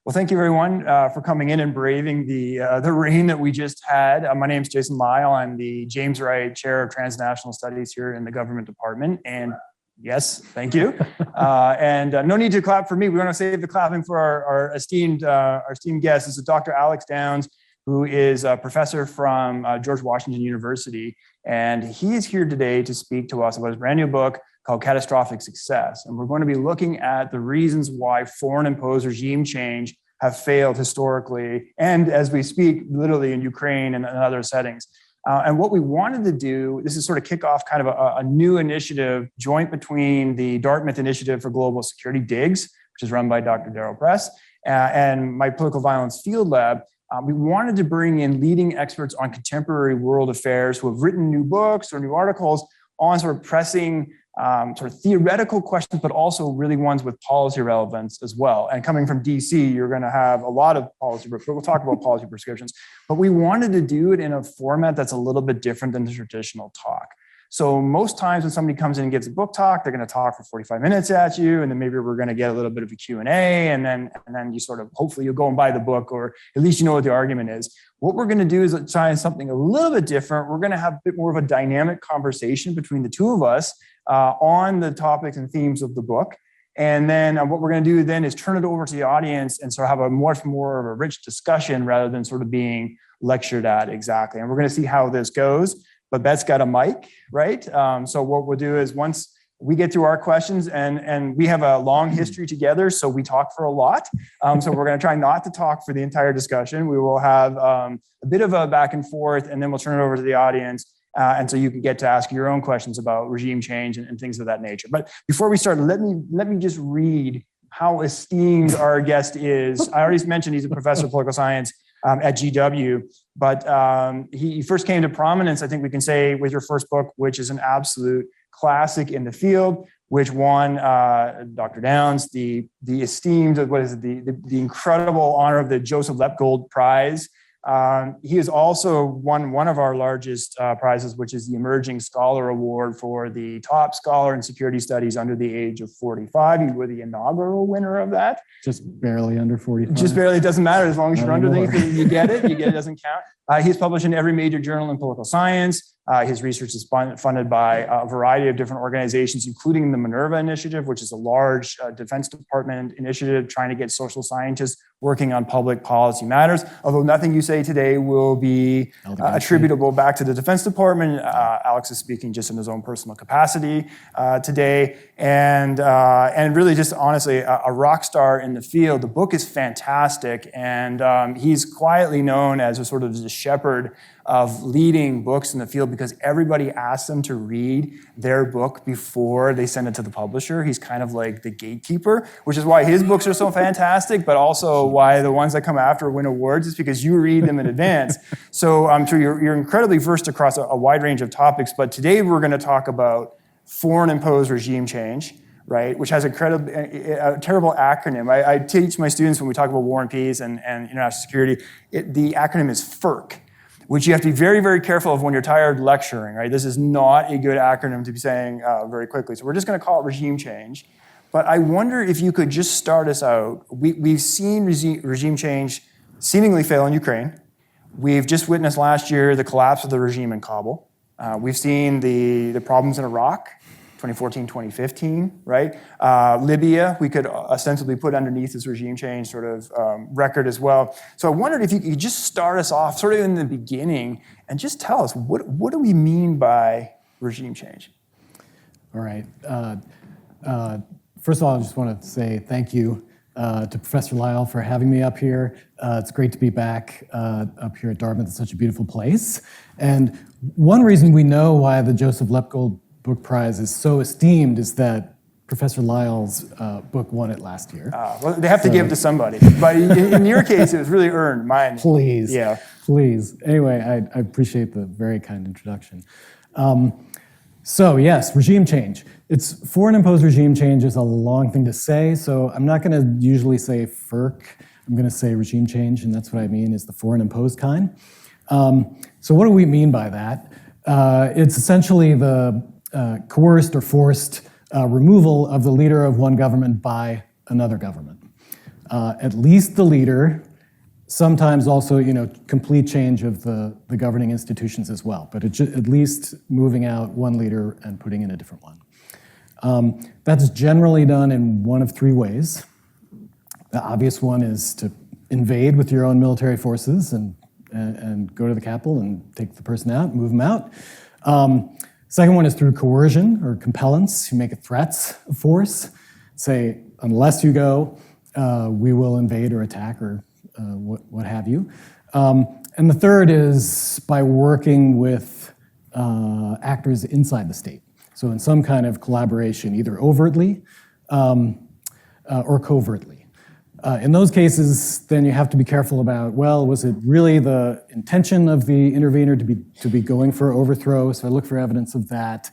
Well, thank you everyone for coming in and braving the rain that we just had. My name is Jason Lyle. I'm the James Wright Chair of Transnational Studies here in the Government Department. And yes, thank you. And no need to clap for me. We want to save the clapping for our esteemed guest. This is Dr. Alex Downs, who is a professor from George Washington University. And he is here today to speak to us about his brand new book called Catastrophic Success. And we're going to be looking at the reasons why foreign imposed regime change have failed historically, and as we speak, literally in Ukraine and other settings. And what we wanted to do, this is sort of kick off kind of a new initiative joint between the Dartmouth Initiative for Global Security, DIGS, which is run by Dr. Daryl Press, and my Political Violence Field Lab. We wanted to bring in leading experts on contemporary world affairs who have written new books or new articles on sort of pressing sort of theoretical questions, but also really ones with policy relevance as well. And coming from DC, you're going to have a lot of policy, but we'll talk about policy prescriptions. But we wanted to do it in a format that's a little bit different than the traditional talk. So most times when somebody comes in and gives a book talk, they're going to talk for 45 minutes at you, and then maybe we're going to get a little bit of a Q&A, and then you sort of, hopefully you'll go and buy the book, or at least you know what the argument is. What we're going to do is try something a little bit different. We're going to have a bit more of a dynamic conversation between the two of us on the topics and themes of the book. And then what we're going to do then is turn it over to the audience and sort of have a much more of a rich discussion rather than sort of being lectured at exactly. And we're going to see how this goes. But Beth's got a mic, right? So what we'll do is once we get through our questions, and we have a long history together, so we talk for a lot. So we're going to try not to talk for the entire discussion. We will have a bit of a back and forth, and then we'll turn it over to the audience. And so you can get to ask your own questions about regime change and things of that nature. But before we start, let me just read how esteemed our guest is. I already mentioned he's a professor of political science at GW, but he first came to prominence, I think we can say, with your first book, which is an absolute classic in the field, which won Dr. Downs the esteemed, the incredible honor of the Joseph Lepgold Prize. He has also won one of our largest prizes, which is the Emerging Scholar Award for the top scholar in security studies under the age of 45. You were the inaugural winner of that. Just barely under 45. Just barely. It doesn't matter. As long as you're under things, you get it. It doesn't count. He's published in every major journal in political science. His research is funded by a variety of different organizations, including the Minerva Initiative, which is a large Defense Department initiative trying to get social scientists working on public policy matters. Although nothing you say today will be attributable back to the Defense Department. Alex is speaking just in his own personal capacity today. And really just honestly, a rock star in the field. The book is fantastic. And he's quietly known as a sort of the shepherd of leading books in the field because everybody asks them to read their book before they send it to the publisher. He's kind of like the gatekeeper, which is why his books are so fantastic, but also why the ones that come after win awards is because you read them in advance. So I'm sure you're incredibly versed across a wide range of topics, but today we're going to talk about foreign imposed regime change, right, which has a terrible acronym. I teach my students when we talk about war and peace and international security, the acronym is FERC, which you have to be very, very careful of when you're tired lecturing, right? This is not a good acronym to be saying very quickly. So we're just going to call it regime change. But I wonder if you could just start us out. We've seen regime change seemingly fail in Ukraine. We've just witnessed last year the collapse of the regime in Kabul. We've seen the problems in Iraq, 2014, 2015, right? Libya, we could ostensibly put underneath this regime change sort of record as well. So I wondered if you could just start us off sort of in the beginning and just tell us, what do we mean by regime change? All right. First of all, I just want to say thank you to Professor Lyle for having me up here. It's great to be back up here at Dartmouth. It's such a beautiful place. And one reason we know why the Joseph Lepgold Book Prize is so esteemed is that Professor Lyle's book won it last year. Well, they have to give to somebody. But in your case, it was really earned. Mine. Please. Yeah. Please. Anyway, I appreciate the very kind introduction. So yes, regime change. It's foreign imposed regime change is a long thing to say, so I'm not going to usually say FERC. I'm going to say regime change, and that's what I mean is the foreign imposed kind. So what do we mean by that? It's essentially the coerced or forced removal of the leader of one government by another government. at least the leader, sometimes also, complete change of the governing institutions as well, but at least moving out one leader and putting in a different one. That's generally done in one of three ways. The obvious one is to invade with your own military forces and go to the capital and take the person out, move them out. Second one is through coercion or compellence. You make threats of force. Say, unless you go, we will invade or attack or what have you. And the third is by working with actors inside the state. So in some kind of collaboration, either overtly or covertly. In those cases, then you have to be careful about, well, was it really the intention of the intervener to be going for overthrow? So I look for evidence of that.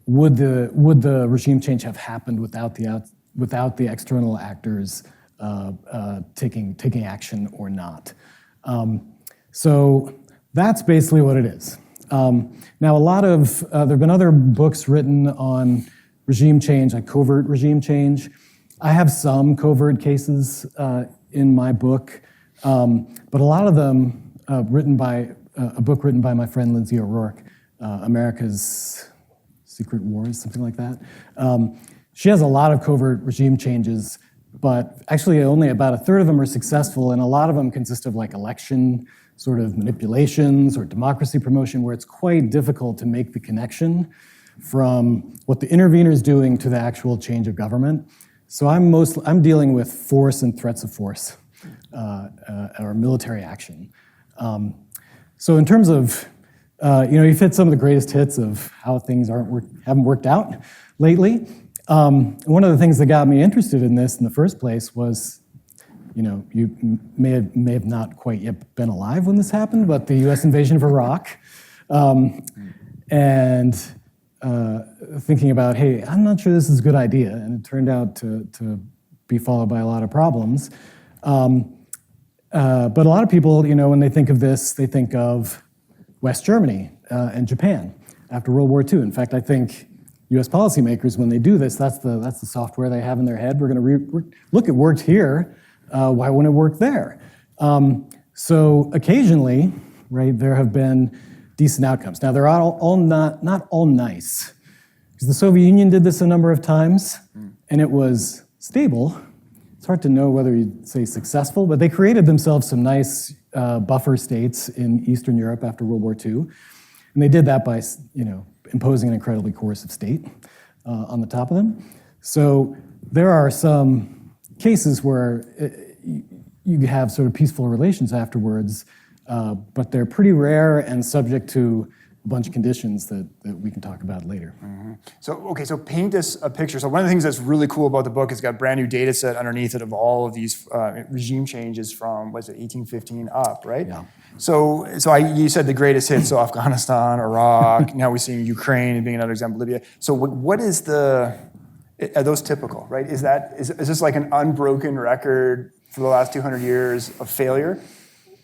Would the regime change have happened without the external actors taking action or not? So that's basically what it is. Now, there have been other books written on regime change, like covert regime change. I have some covert cases in my book, but a lot of them a book written by my friend Lindsay O'Rourke, America's Secret Wars, something like that. She has a lot of covert regime changes, but actually only about a third of them are successful, and a lot of them consist of like election sort of manipulations or democracy promotion, where it's quite difficult to make the connection from what the intervener is doing to the actual change of government. So I'm dealing with force and threats of force or military action. So in terms of, you've hit some of the greatest hits of how things haven't worked out lately. One of the things that got me interested in this in the first place was, you may have not quite yet been alive when this happened, but the U.S. invasion of Iraq, and thinking about, hey, I'm not sure this is a good idea, and it turned out to be followed by a lot of problems. But a lot of people, when they think of this, they think of West Germany and Japan after World War II. In fact, I think U.S. policymakers, when they do this, that's the software they have in their head. We're going to look, it worked here. Why wouldn't it work there? So occasionally, right, there have been decent outcomes. Now, they're all not all nice, because the Soviet Union did this a number of times, and it was stable. It's hard to know whether you'd say successful, but they created themselves some nice buffer states in Eastern Europe after World War II, and they did that by imposing an incredibly coercive state on the top of them. So there are some cases where you have sort of peaceful relations afterwards, but they're pretty rare and subject to a bunch of conditions that we can talk about later. Mm-hmm. So paint us a picture. So one of the things that's really cool about the book is it's got a brand new data set underneath it of all of these regime changes from, 1815 up, right? Yeah. So you said the greatest hits, so Afghanistan, Iraq, now we're seeing Ukraine being another example, Libya. So what is are those typical, right? Is this like an unbroken record for the last 200 years of failure?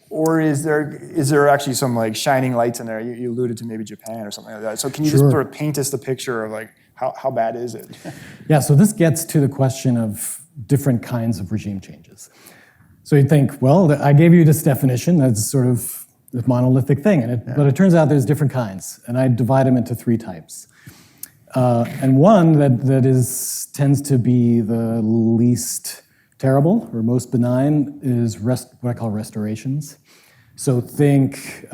Or is there actually some like shining lights in there? You alluded to maybe Japan or something like that. So can you just sort of paint us the picture of like how bad is it? Yeah, so this gets to the question of different kinds of regime changes. So you'd think, well, I gave you this definition, that's sort of the monolithic thing, but it turns out there's different kinds, and I divide them into three types. And one that tends to be the least terrible or most benign is what I call restorations. So think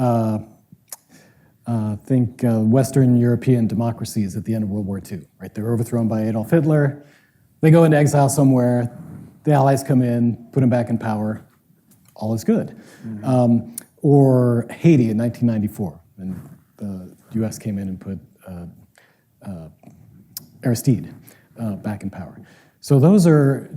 Western European democracies at the end of World War II, right? They were overthrown by Adolf Hitler. They go into exile somewhere. The Allies come in, put them back in power. All is good. Mm-hmm. Or Haiti in 1994, when the U.S. came in and put Aristide back in power. So those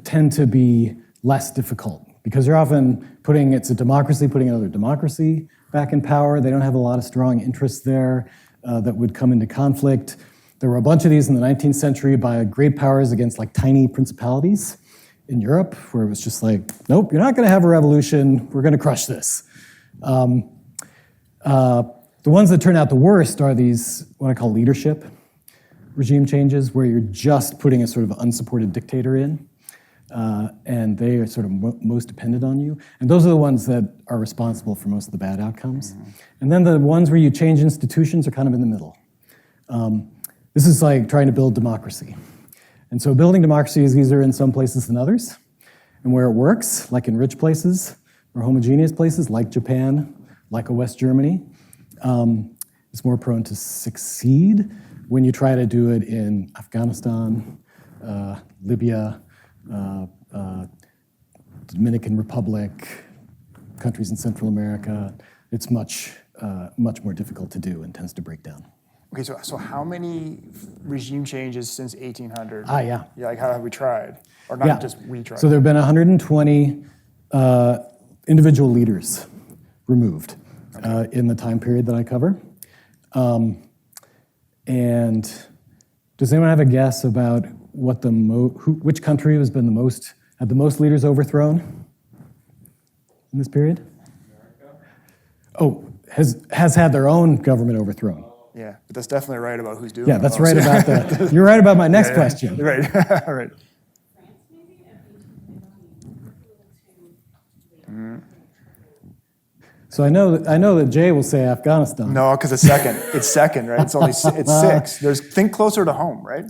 tend to be less difficult because you're often it's a democracy putting another democracy back in power. They don't have a lot of strong interests there that would come into conflict. There were a bunch of these in the 19th century by great powers against like tiny principalities in Europe, where it was just like, nope, you're not going to have a revolution. We're going to crush this. The ones that turn out the worst are these, what I call leadership regime changes, where you're just putting a sort of unsupported dictator in. and they are sort of most dependent on you. And those are the ones that are responsible for most of the bad outcomes. And then the ones where you change institutions are kind of in the middle. This is like trying to build democracy. And so building democracy is easier in some places than others. And where it works, like in rich places or homogeneous places like Japan, like a West Germany, it's more prone to succeed when you try to do it in Afghanistan, Libya, Dominican Republic, countries in Central America. It's much more difficult to do and tends to break down. Okay, so how many regime changes since 1800? Yeah. Yeah, like how have we tried? Or not just we tried? So there have been 120 individual leaders removed in the time period that I cover. And does anyone have a guess about what which country had the most leaders overthrown in this period? America. Oh, has had their own government overthrown. Yeah, but that's definitely right about who's doing Yeah, it. that's right about that. You're right about my next question. Right, all right. So I know that Jay will say Afghanistan. No, because it's second. It's second, right? It's 6. Think closer to home, right?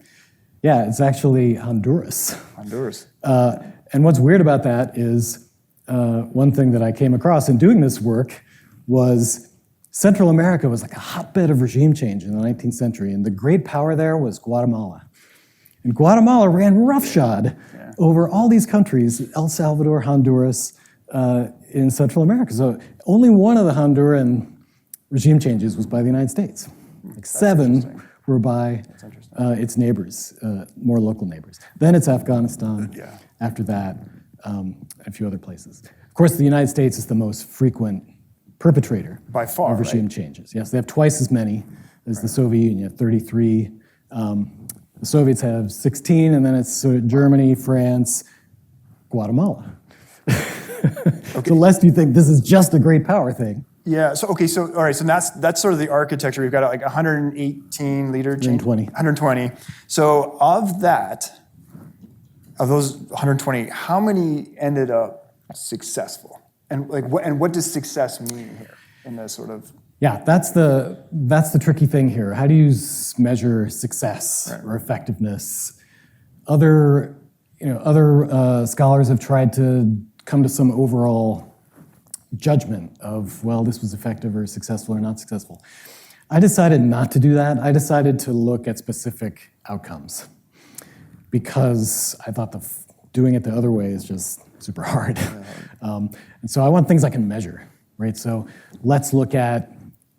Yeah, it's actually Honduras. Honduras. And what's weird about that is one thing that I came across in doing this work was Central America was like a hotbed of regime change in the 19th century, and the great power there was Guatemala. And Guatemala ran roughshod over all these countries, El Salvador, Honduras, in Central America. So only one of the Honduran regime changes was by the United States. Like 7 were by its neighbors, more local neighbors. Then it's Afghanistan. After that, a few other places. Of course, the United States is the most frequent perpetrator by far, of regime changes. Yes, they have twice as many as the Soviet Union, 33. The Soviets have 16, and then it's sort of Germany, France, Guatemala. So lest you think this is just a great power thing. Yeah, so all right, so that's sort of the architecture. We've got like 118 leader change. 120. So of those 120, how many ended up successful? And what does success mean here in this sort of? Yeah, that's the tricky thing here. How do you measure success or effectiveness? Other scholars have tried to come to some overall judgment of, well, this was effective or successful or not successful. I decided not to do that. I decided to look at specific outcomes because I thought doing it the other way is just super hard. And so I want things I can measure, right? So let's look at,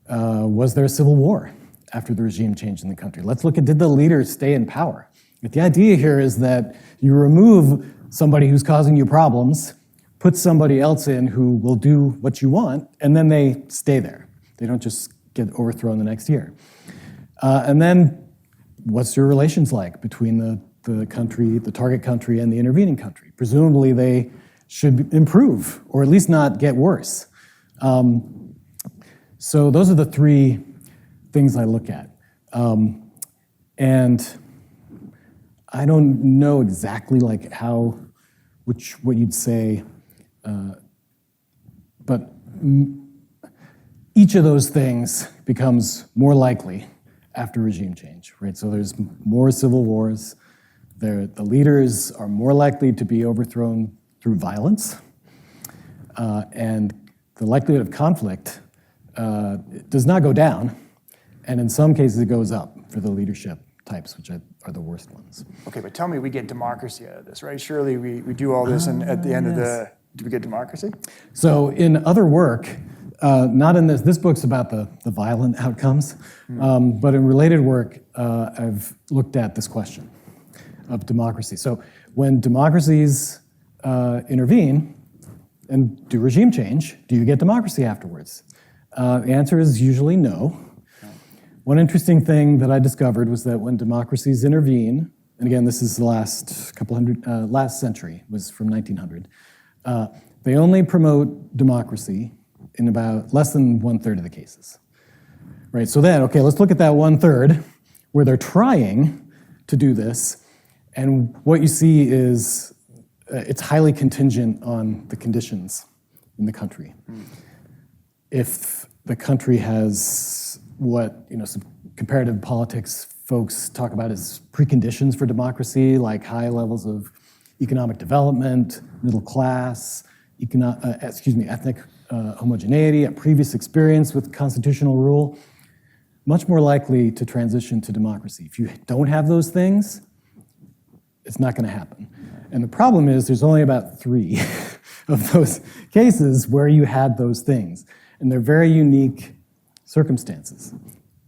was there a civil war after the regime changed in the country? Let's look at, did the leaders stay in power? But the idea here is that you remove somebody who's causing you problems, put somebody else in who will do what you want, and then they stay there. They don't just get overthrown the next year. And then what's your relations like between the country, the target country, and the intervening country? Presumably they should improve, or at least not get worse. So those are the 3 things I look at. And I don't know exactly like what you'd say, but each of those things becomes more likely after regime change, right? So there's more civil wars. The leaders are more likely to be overthrown through violence. And the likelihood of conflict does not go down. And in some cases, it goes up for the leadership types, which are the worst ones. Okay, but tell me we get democracy out of this, right? Surely we do all this, and at the end of do we get democracy? So in other work, not in this book's about the violent outcomes, but in related work, I've looked at this question of democracy. So when democracies intervene and do regime change, do you get democracy afterwards? The answer is usually no. One interesting thing that I discovered was that when democracies intervene, and again, this is the last century, was from 1900, they only promote democracy in about less than 1/3 of the cases. Right, so then, okay, let's look at that 1/3 where they're trying to do this, and what you see is it's highly contingent on the conditions in the country. If the country has what some comparative politics folks talk about as preconditions for democracy, like high levels of economic development, middle class, ethnic homogeneity, a previous experience with constitutional rule, much more likely to transition to democracy. If you don't have those things, it's not going to happen. And the problem is there's only about 3 of those cases where you had those things. And they're very unique circumstances.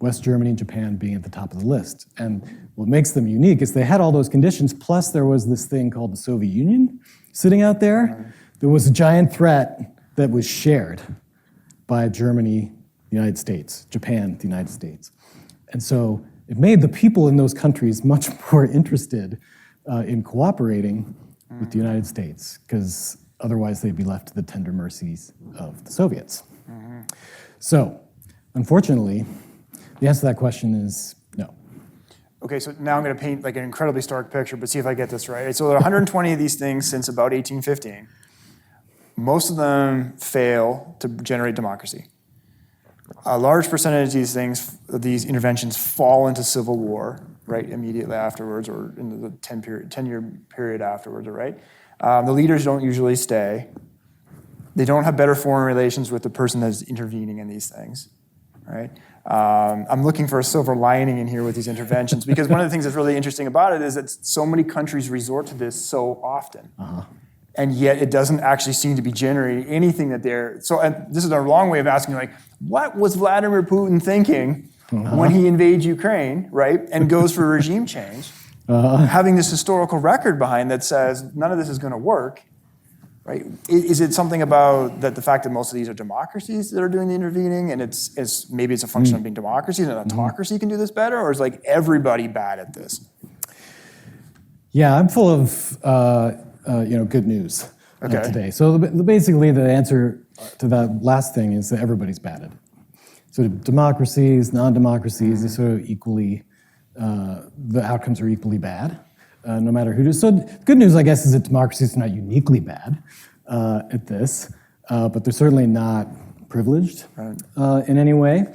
West Germany and Japan being at the top of the list. And what makes them unique is they had all those conditions, plus there was this thing called the Soviet Union sitting out there. There was a giant threat that was shared by Germany, the United States, Japan, the United States. And so it made the people in those countries much more interested in cooperating with the United States, because otherwise they'd be left to the tender mercies of the Soviets. So, unfortunately, the answer to that question is no. Okay, so now I'm going to paint like an incredibly stark picture, but see if I get this right. So there are 120 of these things since about 1815. Most of them fail to generate democracy. A large percentage of these things, these interventions, fall into civil war, right, immediately afterwards, or in the 10-year period afterwards, right? The leaders don't usually stay. They don't have better foreign relations with the person that's intervening in these things, right? I'm looking for a silver lining in here with these interventions, because one of the things that's really interesting about it is that so many countries resort to this so often. And yet it doesn't actually seem to be generating anything that they're... So and this is a long way of asking, like, what was Vladimir Putin thinking when he invades Ukraine, right, and goes for regime change, having this historical record behind that says none of this is going to work, right? Is it something about that the fact that most of these are democracies that are doing the intervening, and maybe it's a function of being democracies, and an autocracy can do this better, or is like everybody bad at this? Yeah, I'm full of good news today. So basically, the answer to that last thing is that everybody's bad at it. So democracies, non-democracies, they're sort of equally, the outcomes are equally bad, no matter who does. So good news, I guess, is that democracies are not uniquely bad at this, but they're certainly not privileged in any way.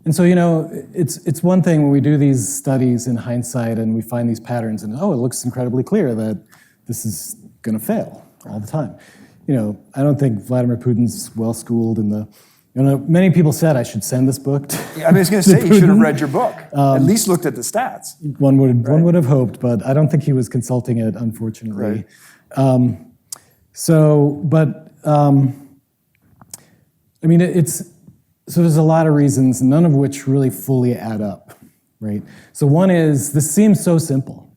And so, it's one thing when we do these studies in hindsight and we find these patterns and, it looks incredibly clear that this is going to fail all the time. I don't think Vladimir Putin's well-schooled in the... many people said I should send this book to I was going to say, you should have read your book. At least looked at the stats. One would have hoped, but I don't think he was consulting it, unfortunately. Right. So there's a lot of reasons, none of which really fully add up, right? So one is, this seems so simple,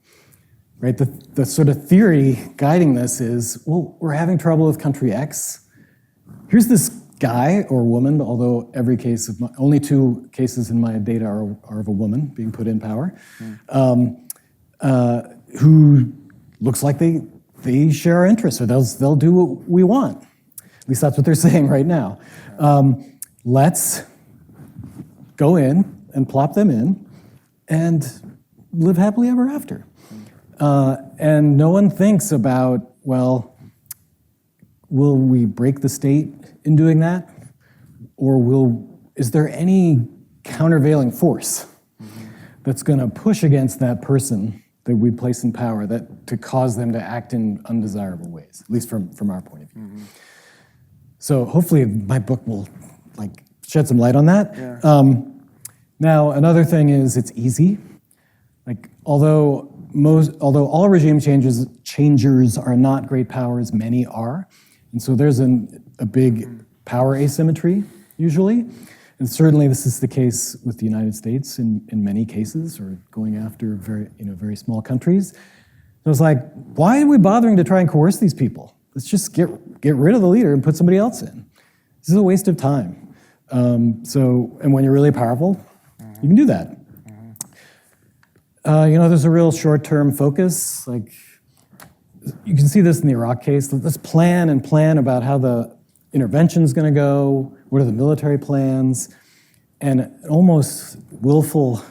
right? The sort of theory guiding this is, well, we're having trouble with country X. Here's this guy or woman, although only 2 cases in my data are of a woman being put in power, who looks like they share our interests, or they'll do what we want. At least that's what they're saying right now. Let's go in and plop them in and live happily ever after. And no one thinks about, well, will we break the state in doing that? Or is there any countervailing force that's going to push against that person that we place in power to cause them to act in undesirable ways, at least from our point of view? So hopefully my book will shed some light on that. Yeah. Now, another thing is it's easy. Although all regime changers are not great powers, many are. And so there's a big power asymmetry, usually. And certainly this is the case with the United States in many cases, or going after very small countries. So it's like, why are we bothering to try and coerce these people? Let's just get rid of the leader and put somebody else in. This is a waste of time. And when you're really powerful, you can do that. There's a real short-term focus. You can see this in the Iraq case. Let's plan about how the intervention's going to go. What are the military plans? And almost willful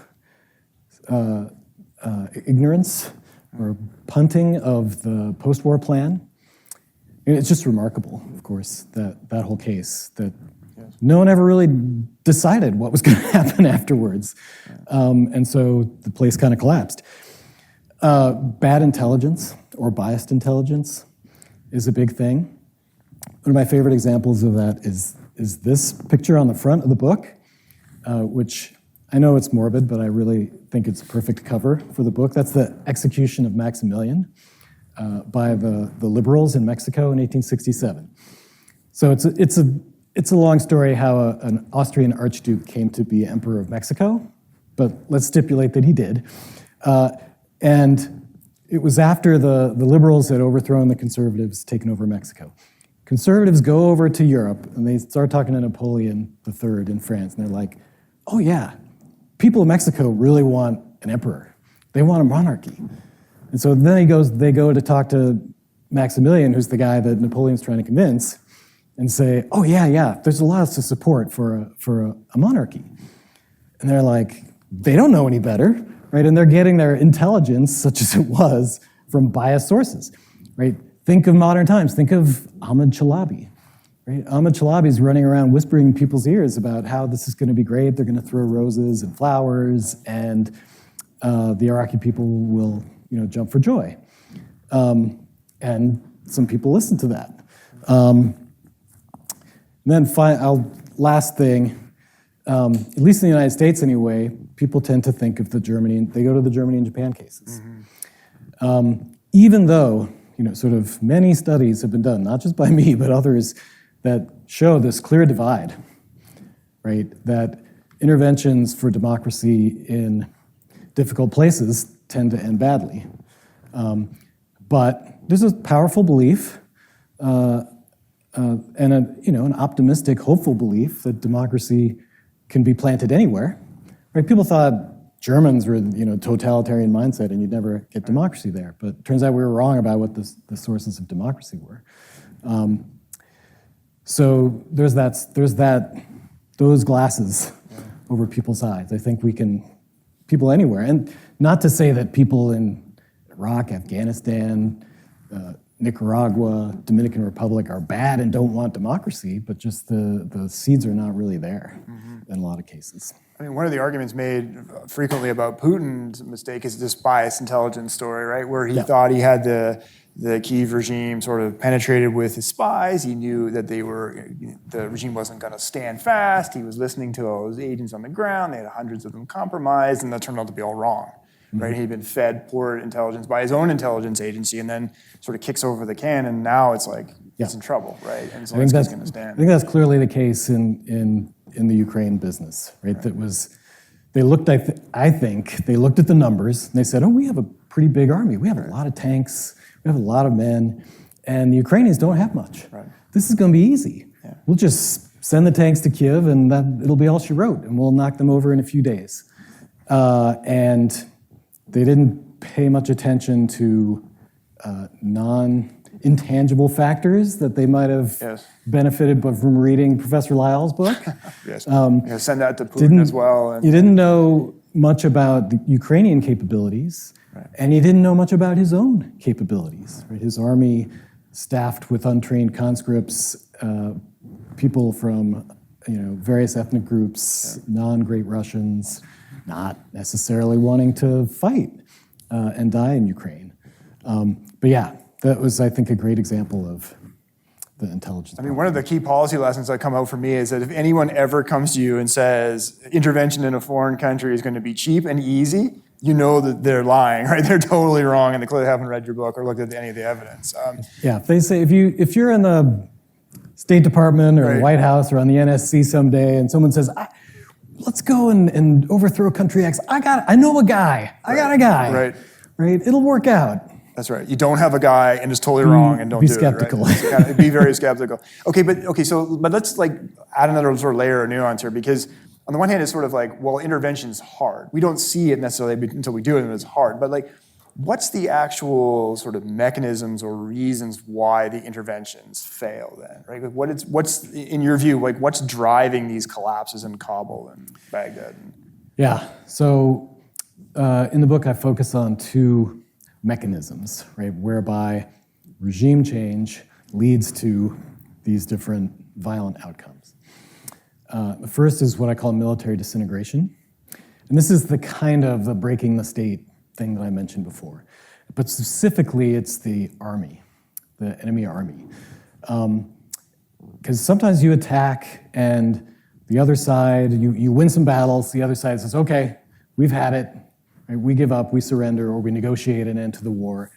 ignorance, or punting of the post-war plan. And it's just remarkable, of course, that whole case, that no one ever really decided what was going to happen afterwards. And so the place kind of collapsed. Bad intelligence or biased intelligence is a big thing. One of my favorite examples of that is this picture on the front of the book, which I know it's morbid, but I really think it's a perfect cover for the book. That's the execution of Maximilian by the liberals in Mexico in 1867. So it's a long story how an Austrian archduke came to be emperor of Mexico, but let's stipulate that he did. And it was after the liberals had overthrown the conservatives, taken over Mexico. Conservatives go over to Europe and they start talking to Napoleon III in France, and they're like, oh yeah, people of Mexico really want an emperor. They want a monarchy. And so then they go to talk to Maximilian, who's the guy that Napoleon's trying to convince, and say, oh yeah, there's a lot to support for a monarchy. And they're like, they don't know any better, right? And they're getting their intelligence, such as it was, from biased sources, right? Think of modern times. Think of Ahmad Chalabi, right? Ahmad Chalabi's running around whispering in people's ears about how this is going to be great. They're going to throw roses and flowers, and the Iraqi people will, jump for joy. And some people listen to that. And then last thing, at least in the United States anyway, people tend to think of they go to the Germany and Japan cases. Even though, sort of many studies have been done, not just by me, but others, that show this clear divide, right? That interventions for democracy in difficult places tend to end badly. But there's a powerful belief and an optimistic, hopeful belief that democracy can be planted anywhere. Right? People thought Germans were, totalitarian mindset, and you'd never get democracy there. But it turns out we were wrong about what the sources of democracy were. So there's those glasses over people's eyes. I think people anywhere, and not to say that people in Iraq, Afghanistan, Nicaragua, Dominican Republic are bad and don't want democracy, but just the seeds are not really there in a lot of cases. I mean, one of the arguments made frequently about Putin's mistake is this biased intelligence story, right? Where he thought he had the Kyiv regime sort of penetrated with his spies. He knew that the regime wasn't going to stand fast. He was listening to all his agents on the ground. They had hundreds of them compromised, and that turned out to be all wrong. Right, he'd been fed poor intelligence by his own intelligence agency, and then sort of kicks over the can, and now it's like he's in trouble, right? And so it's going to stand. I think that's clearly the case in the Ukraine business, right? That was they looked. I think they looked at the numbers and they said, "Oh, we have a pretty big army. We have a lot of tanks. We have a lot of men, and the Ukrainians don't have much. Right. This is going to be easy. Yeah. We'll just send the tanks to Kyiv, and it'll be all she wrote, and we'll knock them over in a few days." And they didn't pay much attention to non-intangible factors that they might have benefited from reading Professor Lyell's book. Send that to Putin as well. You didn't know much about the Ukrainian capabilities, and he didn't know much about his own capabilities. Right? His army staffed with untrained conscripts, people from various ethnic groups, non-Great Russians, not necessarily wanting to fight and die in Ukraine. But yeah, that was, I think, a great example of the intelligence. I mean, one of the key policy lessons that come out for me is that if anyone ever comes to you and says intervention in a foreign country is going to be cheap and easy, you know that they're lying, right? They're totally wrong, and they clearly haven't read your book or looked at any of the evidence. If they say if you're in the State Department or the White House or on the NSC someday, and someone says, let's go and overthrow country X. I know a guy. I got a guy. Right? It'll work out. That's right. You don't have a guy and it's totally wrong and don't be do skeptical. it. Right? Be very skeptical. But let's add another sort of layer of nuance here, because on the one hand, it's sort of like, well, intervention's hard. We don't see it necessarily until we do it, and it's hard. But what's the actual sort of mechanisms or reasons why the interventions fail then, right? What's in your view, what's driving these collapses in Kabul and Baghdad? Yeah, so in the book I focus on two mechanisms, right, whereby regime change leads to these different violent outcomes. The first is what I call military disintegration. And this is the kind of the breaking the state thing that I mentioned before. But specifically, it's the army, the enemy army. Because sometimes you attack and the other side, you win some battles, the other side says, okay, we've had it, right? We give up, we surrender, or we negotiate an end to the war.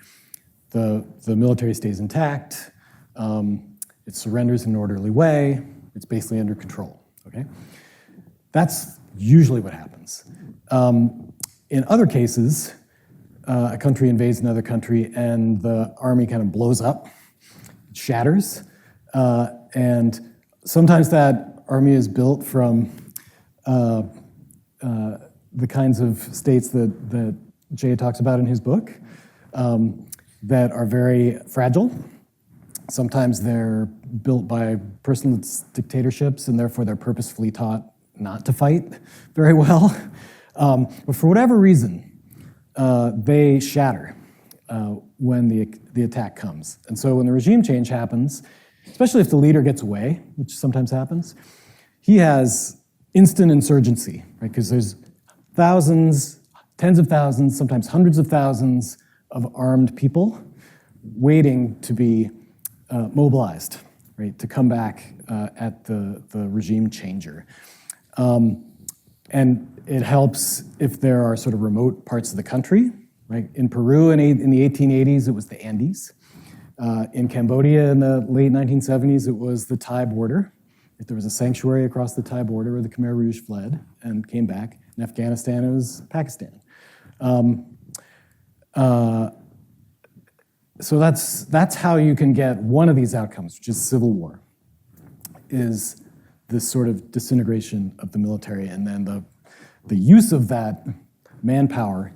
The military stays intact, it surrenders in an orderly way, it's basically under control, okay? That's usually what happens. In other cases, a country invades another country and the army kind of blows up, shatters, and sometimes that army is built from the kinds of states that Jay talks about in his book that are very fragile. Sometimes they're built by personal dictatorships and therefore they're purposefully taught not to fight very well. But for whatever reason, they shatter when the attack comes. And so when the regime change happens, especially if the leader gets away, which sometimes happens, he has instant insurgency, right? Because there's thousands, tens of thousands, sometimes hundreds of thousands of armed people waiting to be mobilized, right? To come back at the regime changer. And it helps if there are sort of remote parts of the country, right? In Peru in the 1880s, it was the Andes. In Cambodia in the late 1970s, it was the Thai border. There was a sanctuary across the Thai border where the Khmer Rouge fled and came back. In Afghanistan, it was Pakistan. So that's how you can get one of these outcomes, which is civil war, is this sort of disintegration of the military and then the use of that manpower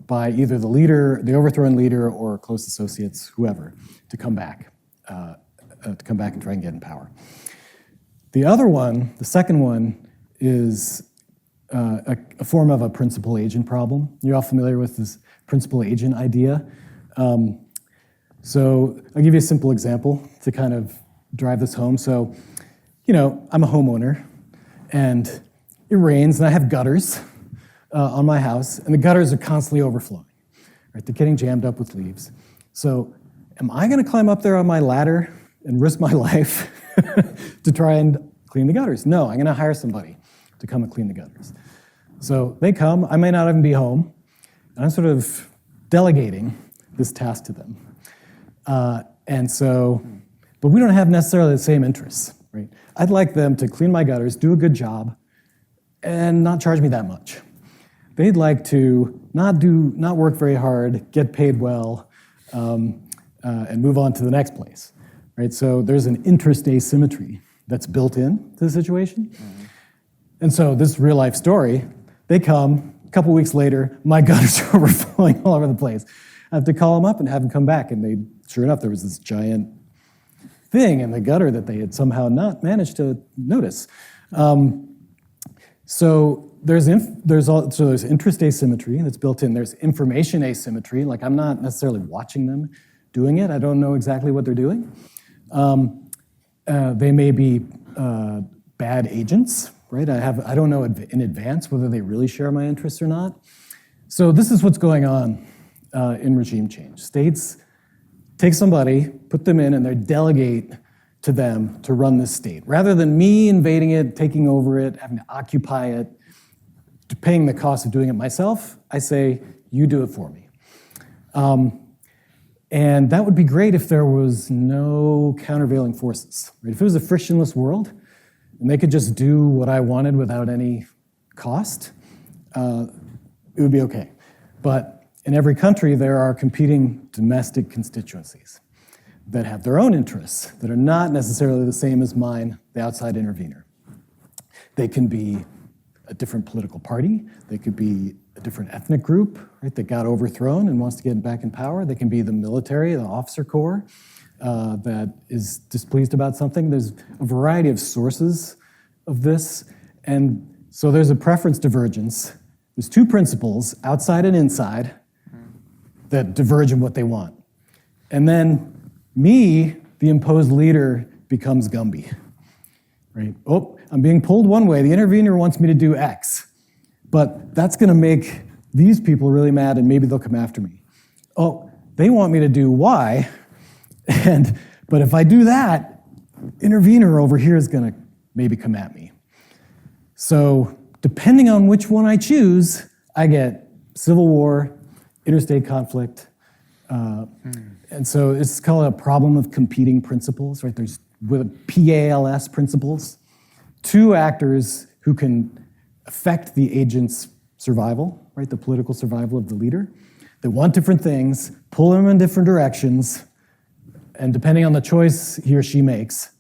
by either the leader, the overthrown leader, or close associates, whoever, to come back and try and get in power. The other one, the second one, is a form of a principal agent problem. You're all familiar with this principal agent idea. So I'll give you a simple example to kind of drive this home. So, I'm a homeowner, and it rains, and I have gutters on my house, and the gutters are constantly overflowing. Right? They're getting jammed up with leaves. So am I going to climb up there on my ladder and risk my life to try and clean the gutters? No, I'm going to hire somebody to come and clean the gutters. So they come, I may not even be home, and I'm sort of delegating this task to them. But we don't have necessarily the same interests, right? I'd like them to clean my gutters, do a good job, and not charge me that much. They'd like to not work very hard, get paid well, and move on to the next place, right? So there's an interest asymmetry that's built in to the situation. Mm-hmm. And so this real life story, they come, a couple weeks later, my gutters are overflowing all over the place. I have to call them up and have them come back, and sure enough, there was this giant thing in the gutter that they had somehow not managed to notice. So there's interest asymmetry that's built in. There's information asymmetry, like I'm not necessarily watching them doing it. I don't know exactly what they're doing. They may be bad agents, right? I don't know in advance whether they really share my interests or not. So this is what's going on in regime change. States take somebody, put them in, and they delegate to them to run this state. Rather than me invading it, taking over it, having to occupy it, paying the cost of doing it myself, I say, you do it for me. And that would be great if there was no countervailing forces. Right? If it was a frictionless world, and they could just do what I wanted without any cost, it would be okay. But in every country, there are competing domestic constituencies that have their own interests that are not necessarily the same as mine, the outside intervener. They can be a different political party. They could be a different ethnic group, right, that got overthrown and wants to get back in power. They can be the military, the officer corps that is displeased about something. There's a variety of sources of this. And so there's a preference divergence. There's two principles, outside and inside, that diverge in what they want. And then me, the imposed leader, becomes Gumby. Right? Oh, I'm being pulled one way. The intervener wants me to do X. But that's going to make these people really mad, and maybe they'll come after me. Oh, they want me to do Y, but if I do that, intervener over here is going to maybe come at me. So depending on which one I choose, I get civil war, interstate conflict, and so it's called a problem of competing principles, right? There's with PALS principles, two actors who can affect the agent's survival, right? The political survival of the leader. They want different things, pull them in different directions, and depending on the choice he or she makes,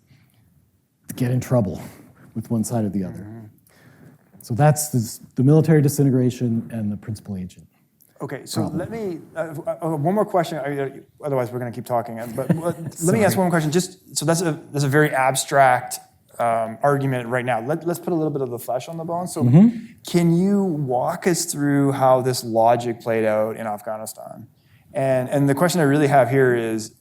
get in trouble with one side or the other. So that's the military disintegration and the principal agent. Okay, so let me, one more question, otherwise we're going to keep talking, but let me ask one more question. Just so that's a very abstract argument right now. Let's put a little bit of the flesh on the bone. So can you walk us through how this logic played out in Afghanistan? And the question I really have here is,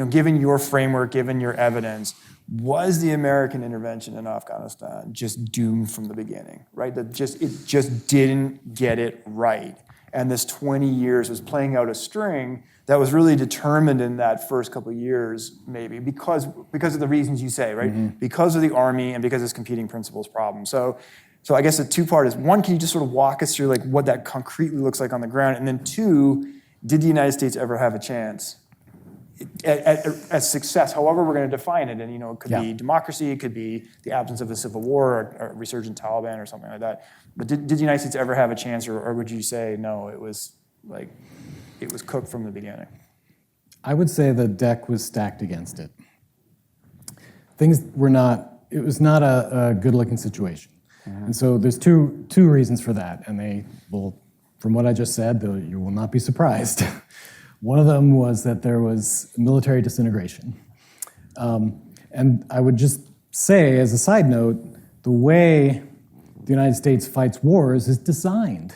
given your framework, given your evidence, was the American intervention in Afghanistan just doomed from the beginning, right? It just didn't get it right. And this 20 years was playing out a string that was really determined in that first couple of years, maybe, because of the reasons you say, right? Because of the army and because of this competing principles problem. So I guess the two-part is, one, can you just sort of walk us through like what that concretely looks like on the ground? And then two, did the United States ever have a chance at success, however we're going to define it? And it could be democracy, it could be the absence of a civil war or resurgent Taliban or something like that. But did the United States ever have a chance, or would you say no? It was cooked from the beginning. I would say the deck was stacked against it. It was not a good-looking situation. And so there's two reasons for that, and they will, from what I just said, you will not be surprised. One of them was that there was military disintegration. And I would just say, as a side note, the way the United States fights wars is designed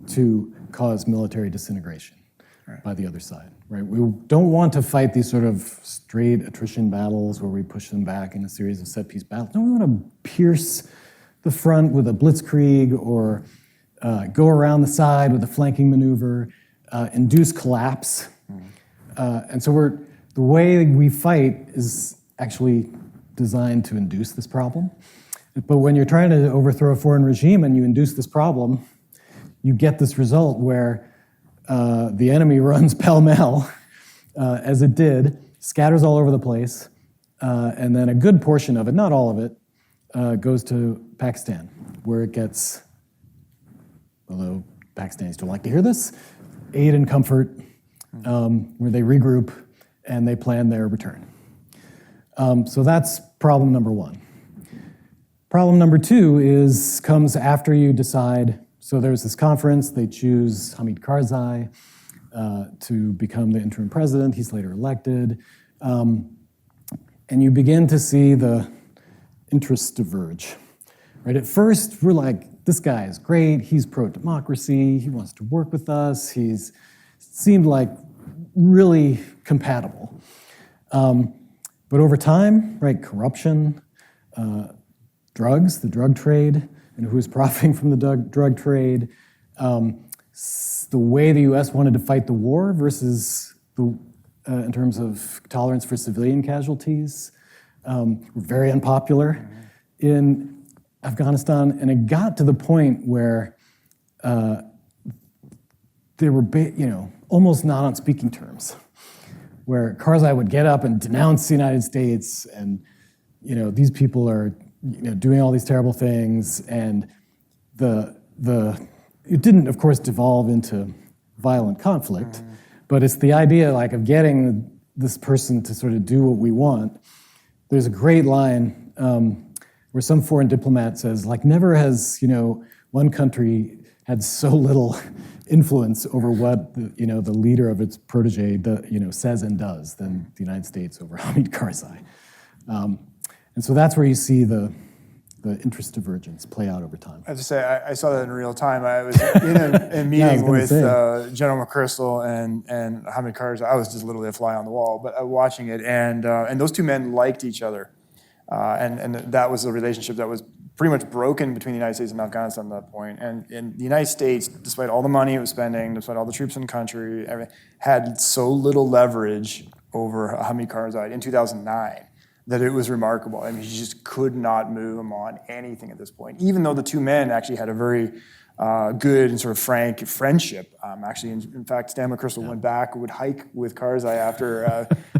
to cause military disintegration by the other side, right? We don't want to fight these sort of straight attrition battles where we push them back in a series of set-piece battles. No, we want to pierce the front with a blitzkrieg or go around the side with a flanking maneuver, induce collapse. And so the way we fight is actually designed to induce this problem. But when you're trying to overthrow a foreign regime and you induce this problem, you get this result where the enemy runs pell-mell, as it did, scatters all over the place, and then a good portion of it, not all of it, goes to Pakistan, where it gets, although Pakistanis don't like to hear this, aid and comfort, where they regroup and they plan their return. So that's problem number one. Problem number two comes after you decide. So there's this conference, they choose Hamid Karzai to become the interim president. He's later elected. And you begin to see the interests diverge. Right? At first, we're like, this guy is great, he's pro-democracy, he wants to work with us, he's seemed like really compatible. But over time, right, corruption, drugs, the drug trade, and who is profiting from the drug trade, the way the U.S. wanted to fight the war versus in terms of tolerance for civilian casualties, were very unpopular in Afghanistan, and it got to the point where they were, almost not on speaking terms, where Karzai would get up and denounce the United States, and these people are doing all these terrible things, and it didn't, of course, devolve into violent conflict, but it's the idea of getting this person to sort of do what we want. There's a great line where some foreign diplomat says, never has one country had so little influence over what the leader of its protege says and does than the United States over Hamid Karzai. And so that's where you see the the interest divergence play out over time? I have to say, I saw that in real time. I was in a meeting with General McChrystal and Hamid Karzai. I was just literally a fly on the wall, but watching it, and those two men liked each other, and that was a relationship that was pretty much broken between the United States and Afghanistan at that point. And the United States, despite all the money it was spending, despite all the troops in the country, everything, had so little leverage over Hamid Karzai in 2009. That it was remarkable. I mean, he just could not move him on anything at this point, even though the two men actually had a very good and sort of frank friendship. Actually, in fact, Stan McChrystal went back, would hike with Karzai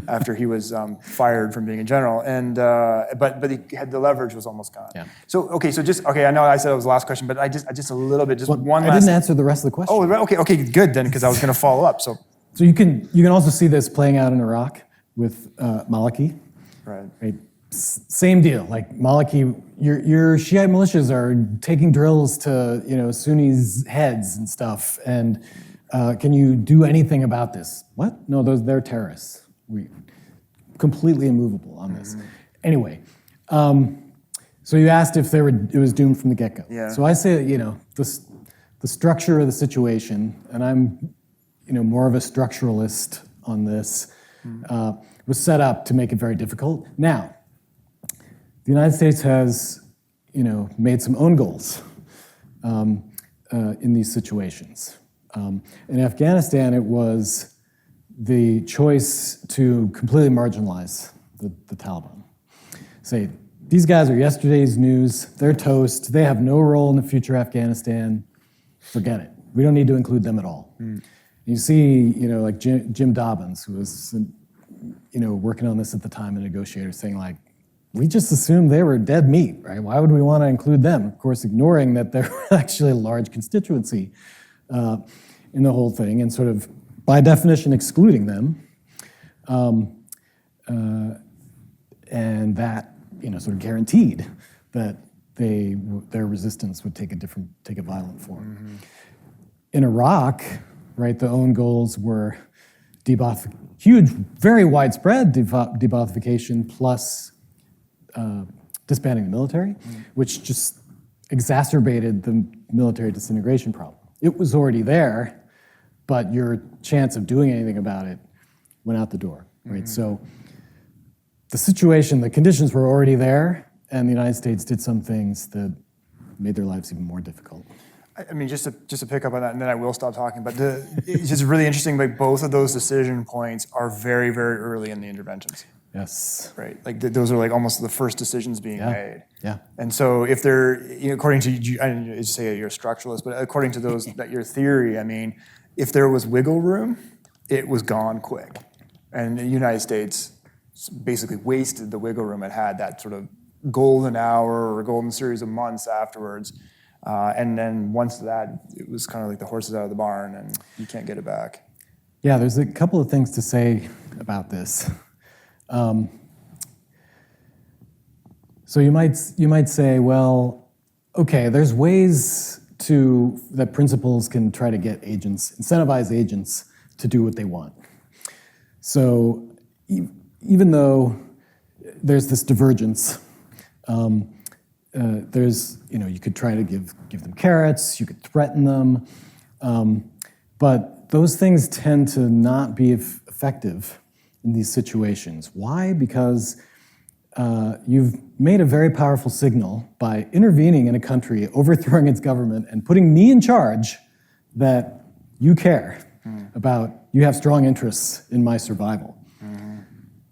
after he was fired from being a general, and but he had the leverage was almost gone. Yeah. So I know I said it was the last question, but I just a little bit, one I last. didn't answer the rest of the question. Oh, okay, good then, because I was going to follow up. So you can also see this playing out in Iraq with Maliki. Right. Same deal. Like Maliki, your Shiite militias are taking drills to Sunnis' heads and stuff. And can you do anything about this? What? No, they're terrorists. We completely immovable on this. Anyway, so you asked if it was doomed from the get-go. Yeah. So I say that the structure of the situation, and I'm more of a structuralist on this. Was set up to make it very difficult. Now, the United States has, made some own goals in these situations. In Afghanistan, it was the choice to completely marginalize the Taliban. Say, these guys are yesterday's news, they're toast, they have no role in the future of Afghanistan, forget it. We don't need to include them at all. You see, like Jim Dobbins, who was working on this at the time, a negotiator, saying like, we just assumed they were dead meat, right? Why would we want to include them? Of course, ignoring that they're actually a large constituency in the whole thing, and sort of, by definition, excluding them. And that, sort of guaranteed that their resistance would take a violent form. Mm-hmm. In Iraq, right, the own goals were huge, very widespread debothification plus disbanding the military, which just exacerbated the military disintegration problem. It was already there, but your chance of doing anything about it went out the door, right? So the conditions were already there, and the United States did some things that made their lives even more difficult. I mean, just to pick up on that, and then I will stop talking, but it's just really interesting, like both of those decision points are very, very early in the interventions. Yes. Right. Like those are like almost the first decisions being made. Yeah. And so if they're, according to, I didn't say you're a structuralist, but according to your theory, I mean, if there was wiggle room, it was gone quick. And the United States basically wasted the wiggle room it had, that sort of golden hour or golden series of months afterwards. And then once that, it was kind of like the horses out of the barn and you can't get it back. Yeah, there's a couple of things to say about this. So you might say, well, okay, there's ways that principals can try to get incentivize agents to do what they want. So even though there's this divergence, there's, you could try to give them carrots, you could threaten them, but those things tend to not be effective in these situations. Why? Because you've made a very powerful signal by intervening in a country, overthrowing its government, and putting me in charge that you care about, you have strong interests in my survival. Mm-hmm.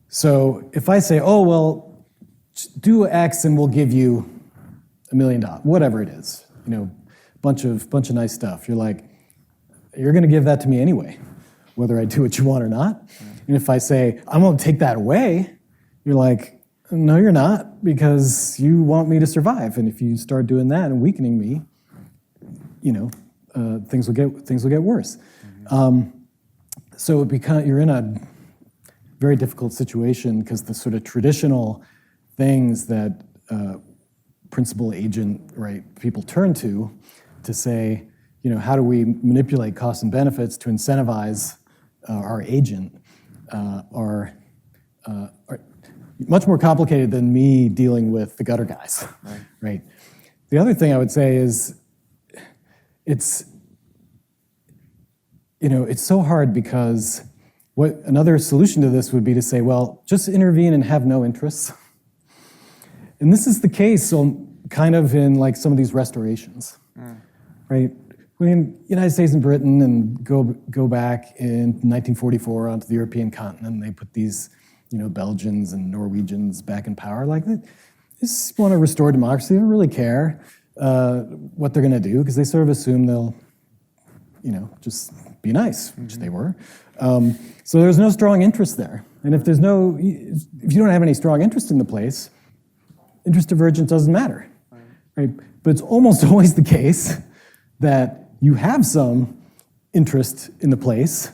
So if I say, oh, well, do X and we'll give you $1 million, whatever it is, bunch of nice stuff. You're like, you're going to give that to me anyway, whether I do what you want or not. Mm-hmm. And if I say, I'm going to take that away, you're like, no, you're not, because you want me to survive. And if you start doing that and weakening me, things will get worse. Mm-hmm. So you're in a very difficult situation because the sort of traditional things that principal agent, right, people turn to say, how do we manipulate costs and benefits to incentivize our agent are much more complicated than me dealing with the gutter guys, right? The other thing I would say is it's so hard because what another solution to this would be to say, well, just intervene and have no interests. And this is the case kind of in like some of these restorations, right? When the United States and Britain and go back in 1944 onto the European continent, they put these, Belgians and Norwegians back in power. Like, they just want to restore democracy. They don't really care what they're going to do because they sort of assume they'll, just be nice, which they were. So there's no strong interest there. And if you don't have any strong interest in the place, interest divergence doesn't matter, right? But it's almost always the case that you have some interest in the place.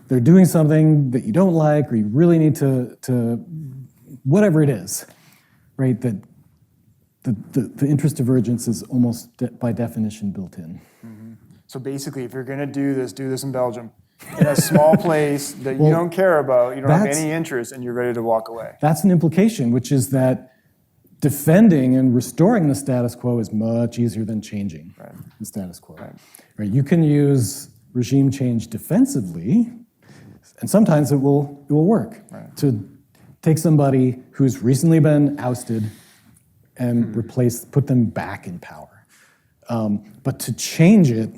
They're doing something that you don't like, or you really need to whatever it is, right? That the interest divergence is almost by definition built in. So basically, if you're going to do this in Belgium, in a small place that you don't care about, you don't have any interest, and you're ready to walk away. That's an implication, which is that defending and restoring the status quo is much easier than changing the status quo. Right? You can use regime change defensively, and sometimes it will work to take somebody who's recently been ousted and put them back in power. But to change it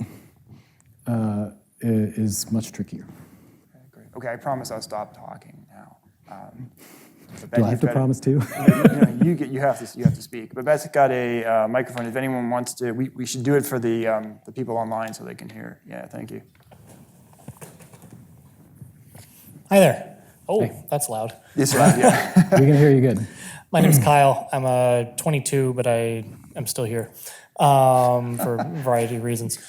is much trickier. Okay, great. Okay, I promise I'll stop talking now. Do I have to promise too? You have to speak. But Beth's got a microphone. If anyone wants to, we should do it for the people online so they can hear. Yeah, thank you. Hi there. Oh, Hey. That's loud. Yes, sir. Yeah. We can hear you good. My name's Kyle. I'm 22, but I'm still here for a variety of reasons.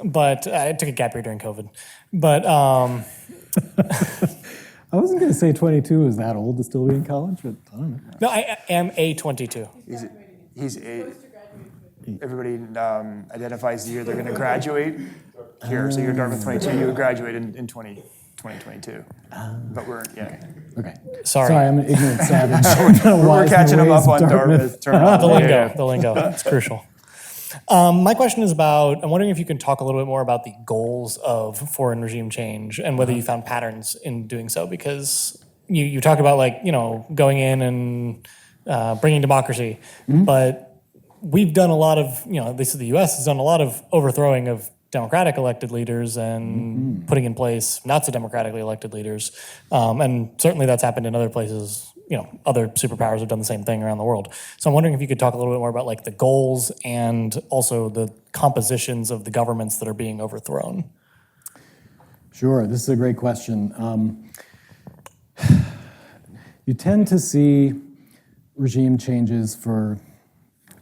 But I took a gap year during COVID. But I wasn't going to say 22 is that old to still be in college, but I don't know. no, I am a 22. He's everybody identifies the year they're going to graduate here. So you're Dartmouth 22. You would graduate in 2022. But Okay. Sorry. I'm an ignorant savage. we're catching them up on Dartmouth terminology. The lingo. It's crucial. My question is I'm wondering if you can talk a little bit more about the goals of foreign regime change and whether you found patterns in doing so, because you talk about going in and bringing democracy, but we've done a lot of, at least the U.S. has done a lot of overthrowing of democratic elected leaders and putting in place not so democratically elected leaders. And certainly that's happened in other places. Other superpowers have done the same thing around the world. So I'm wondering if you could talk a little bit more about the goals and also the compositions of the governments that are being overthrown. Sure, this is a great question. You tend to see regime changes for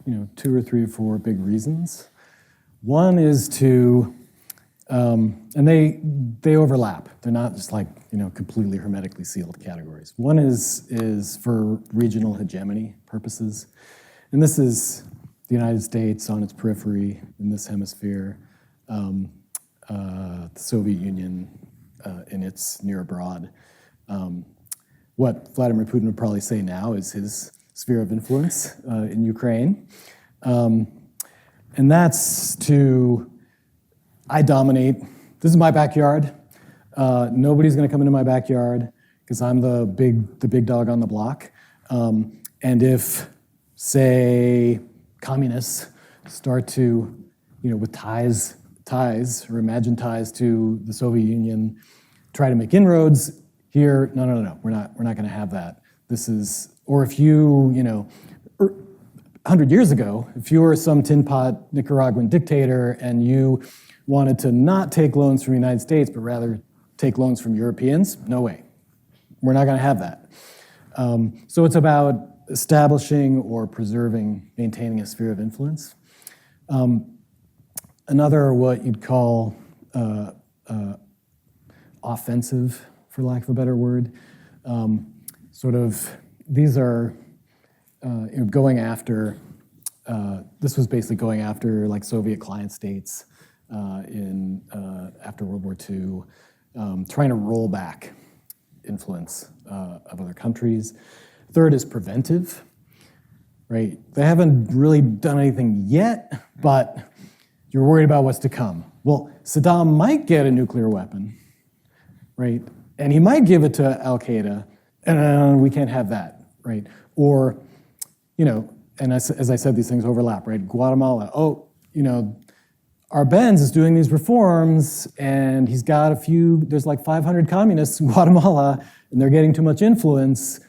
2 or 3 or 4 big reasons. One is to, and they overlap. They're not just completely hermetically sealed categories. One is for regional hegemony purposes. And this is the United States on its periphery in this hemisphere, the Soviet Union in its near abroad. What Vladimir Putin would probably say now is his sphere of influence in Ukraine. And that's I dominate. This is my backyard. Nobody's going to come into my backyard because I'm the big dog on the block. And if, say, communists start to, with ties or imagined ties to the Soviet Union, try to make inroads here, no, we're not going to have that. Or if you, 100 years ago, if you were some tin pot Nicaraguan dictator and you wanted to not take loans from the United States, but rather take loans from Europeans, no way. We're not going to have that. So it's about establishing or preserving, maintaining a sphere of influence. Another, what you'd call offensive, for lack of a better word, these are going after, this was basically going after Soviet client states after World War II, trying to roll back influence of other countries. Third is preventive, right? They haven't really done anything yet, but you're worried about what's to come. Well, Saddam might get a nuclear weapon, right? And he might give it to Al-Qaeda, and we can't have that, right? Or, and as I said, these things overlap, right? Guatemala, Arbenz is doing these reforms, and he's got there's like 500 communists in Guatemala, and they're getting too much influence.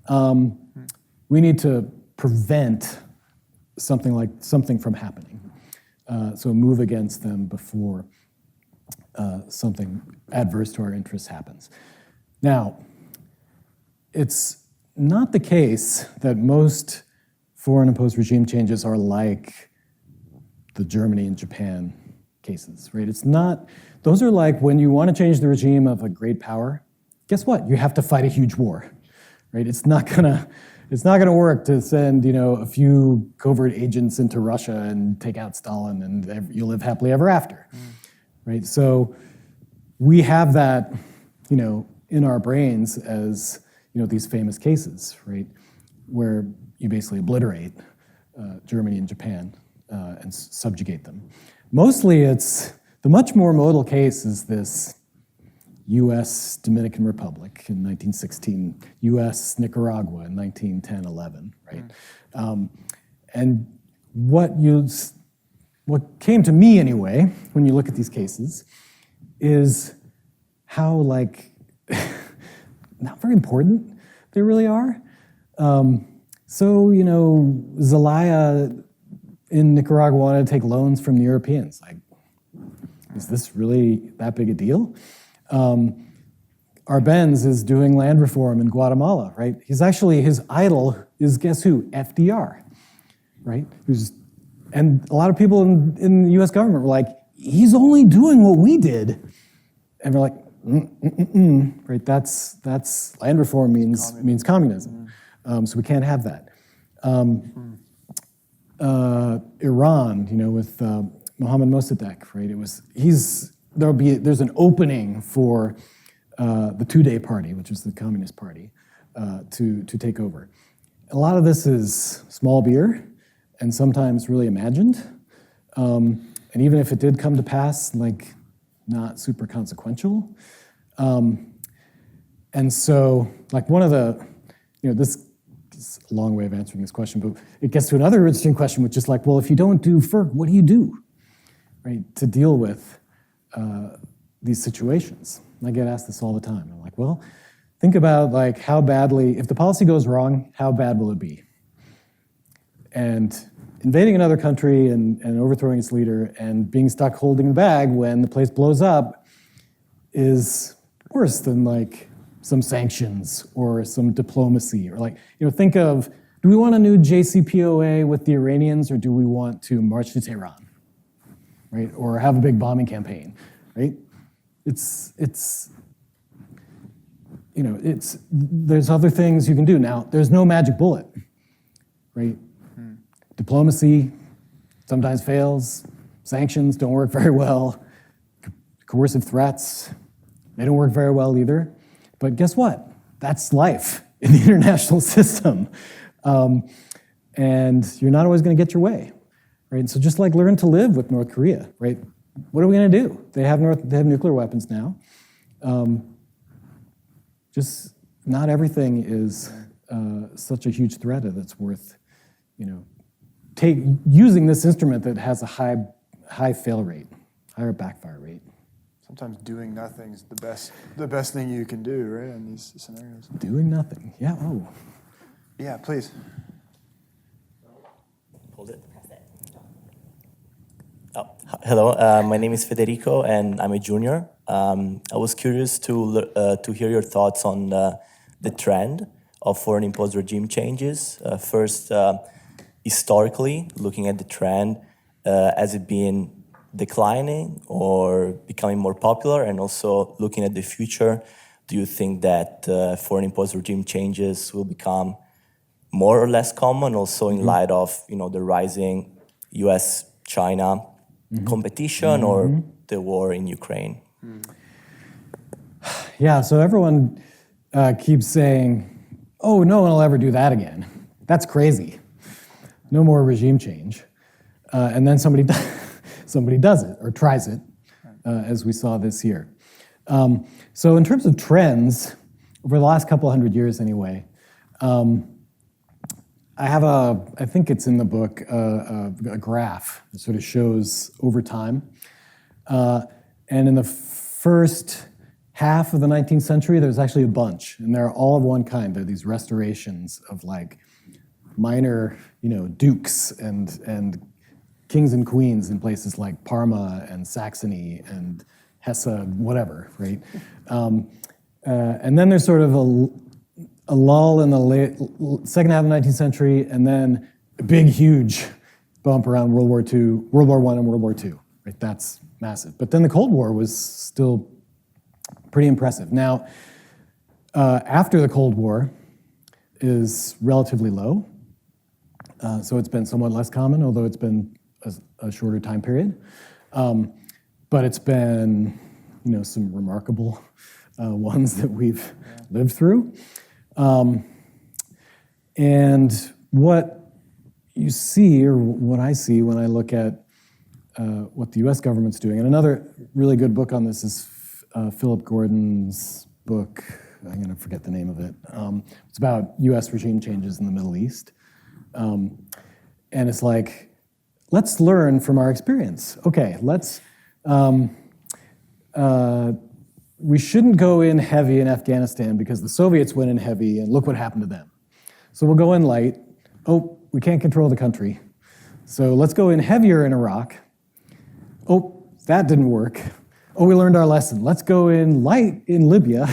We need to prevent something from happening. So move against them before something adverse to our interests happens. Now, it's not the case that most foreign imposed regime changes are like the Germany and Japan cases, right? It's not, those are like when you want to change the regime of a great power, guess what? You have to fight a huge war, right? It's not gonna work to send, a few covert agents into Russia and take out Stalin and you'll live happily ever after, right? So we have that, in our brains as, these famous cases, right? Where you basically obliterate Germany and Japan and subjugate them. Mostly it's, the much more modal case is this U.S. Dominican Republic in 1916, U.S. Nicaragua in 1910-11, right? And what came to me anyway, when you look at these cases, is how not very important they really are. Zelaya in Nicaragua wanted to take loans from the Europeans. Is this really that big a deal? Arbenz is doing land reform in Guatemala, right? His idol is, guess who? FDR, right? And a lot of people in the US government were like, he's only doing what we did. And we're like, right? That's land reform means communism. So we can't have that. Iran, with Mohammad Mossadegh, right? There's an opening for the Tudeh party, which is the Communist Party, to take over. A lot of this is small beer and sometimes really imagined. And even if it did come to pass, not super consequential. And so, one of the, this is a long way of answering this question, but it gets to another interesting question, which is well, if you don't do FERC, what do you do, right, to deal with these situations? And I get asked this all the time. I'm like, well, think about how badly, if the policy goes wrong, how bad will it be? And invading another country and overthrowing its leader and being stuck holding the bag when the place blows up is worse than some sanctions or some diplomacy, or think of, do we want a new JCPOA with the Iranians, or do we want to march to Tehran, right? Or have a big bombing campaign, right? There's other things you can do. Now, there's no magic bullet, right? Diplomacy sometimes fails. Sanctions don't work very well. Coercive threats, they don't work very well either. But guess what? That's life in the international system. And you're not always going to get your way, right? So just learn to live with North Korea, right? What are we going to do? They have nuclear weapons now. Just not everything is such a huge threat that's worth, using this instrument that has a high fail rate, higher backfire rate. Sometimes doing nothing is the best thing you can do, right, in these scenarios. Doing nothing, yeah. Oh, yeah, please. Hold it. Hello, my name is Federico, and I'm a junior. I was curious to hear your thoughts on the trend of foreign imposed regime changes. First, historically, looking at the trend, has it been declining or becoming more popular? And also looking at the future, do you think that foreign imposed regime changes will become more or less common, also in light of the rising U.S.-China competition or the war in Ukraine? Yeah, so everyone keeps saying, oh, no one will ever do that again. That's crazy. no more regime change. And then somebody does it or tries it, as we saw this year. So in terms of trends, over the last couple hundred years anyway, I have I think it's in the book, a graph that sort of shows over time. And in the first half of the 19th century, there's actually a bunch, and they're all of one kind. They're these restorations of like minor, dukes and kings and queens in places like Parma and Saxony and Hesse, whatever, right? And then there's sort of a lull in the second half of the 19th century, and then a big, huge bump around World War I and World War II, right? That's massive. But then the Cold War was still pretty impressive. Now, after the Cold War is relatively low, so it's been somewhat less common, although it's been a shorter time period. But it's been, some remarkable ones that we've lived through. And what you see, or what I see when I look at what the US government's doing, and another really good book on this is Philip Gordon's book, I'm going to forget the name of it. It's about US regime changes in the Middle East. And it's like, let's learn from our experience. Okay, we shouldn't go in heavy in Afghanistan because the Soviets went in heavy and look what happened to them. So we'll go in light. Oh, we can't control the country. So let's go in heavier in Iraq. Oh, that didn't work. Oh, we learned our lesson. Let's go in light in Libya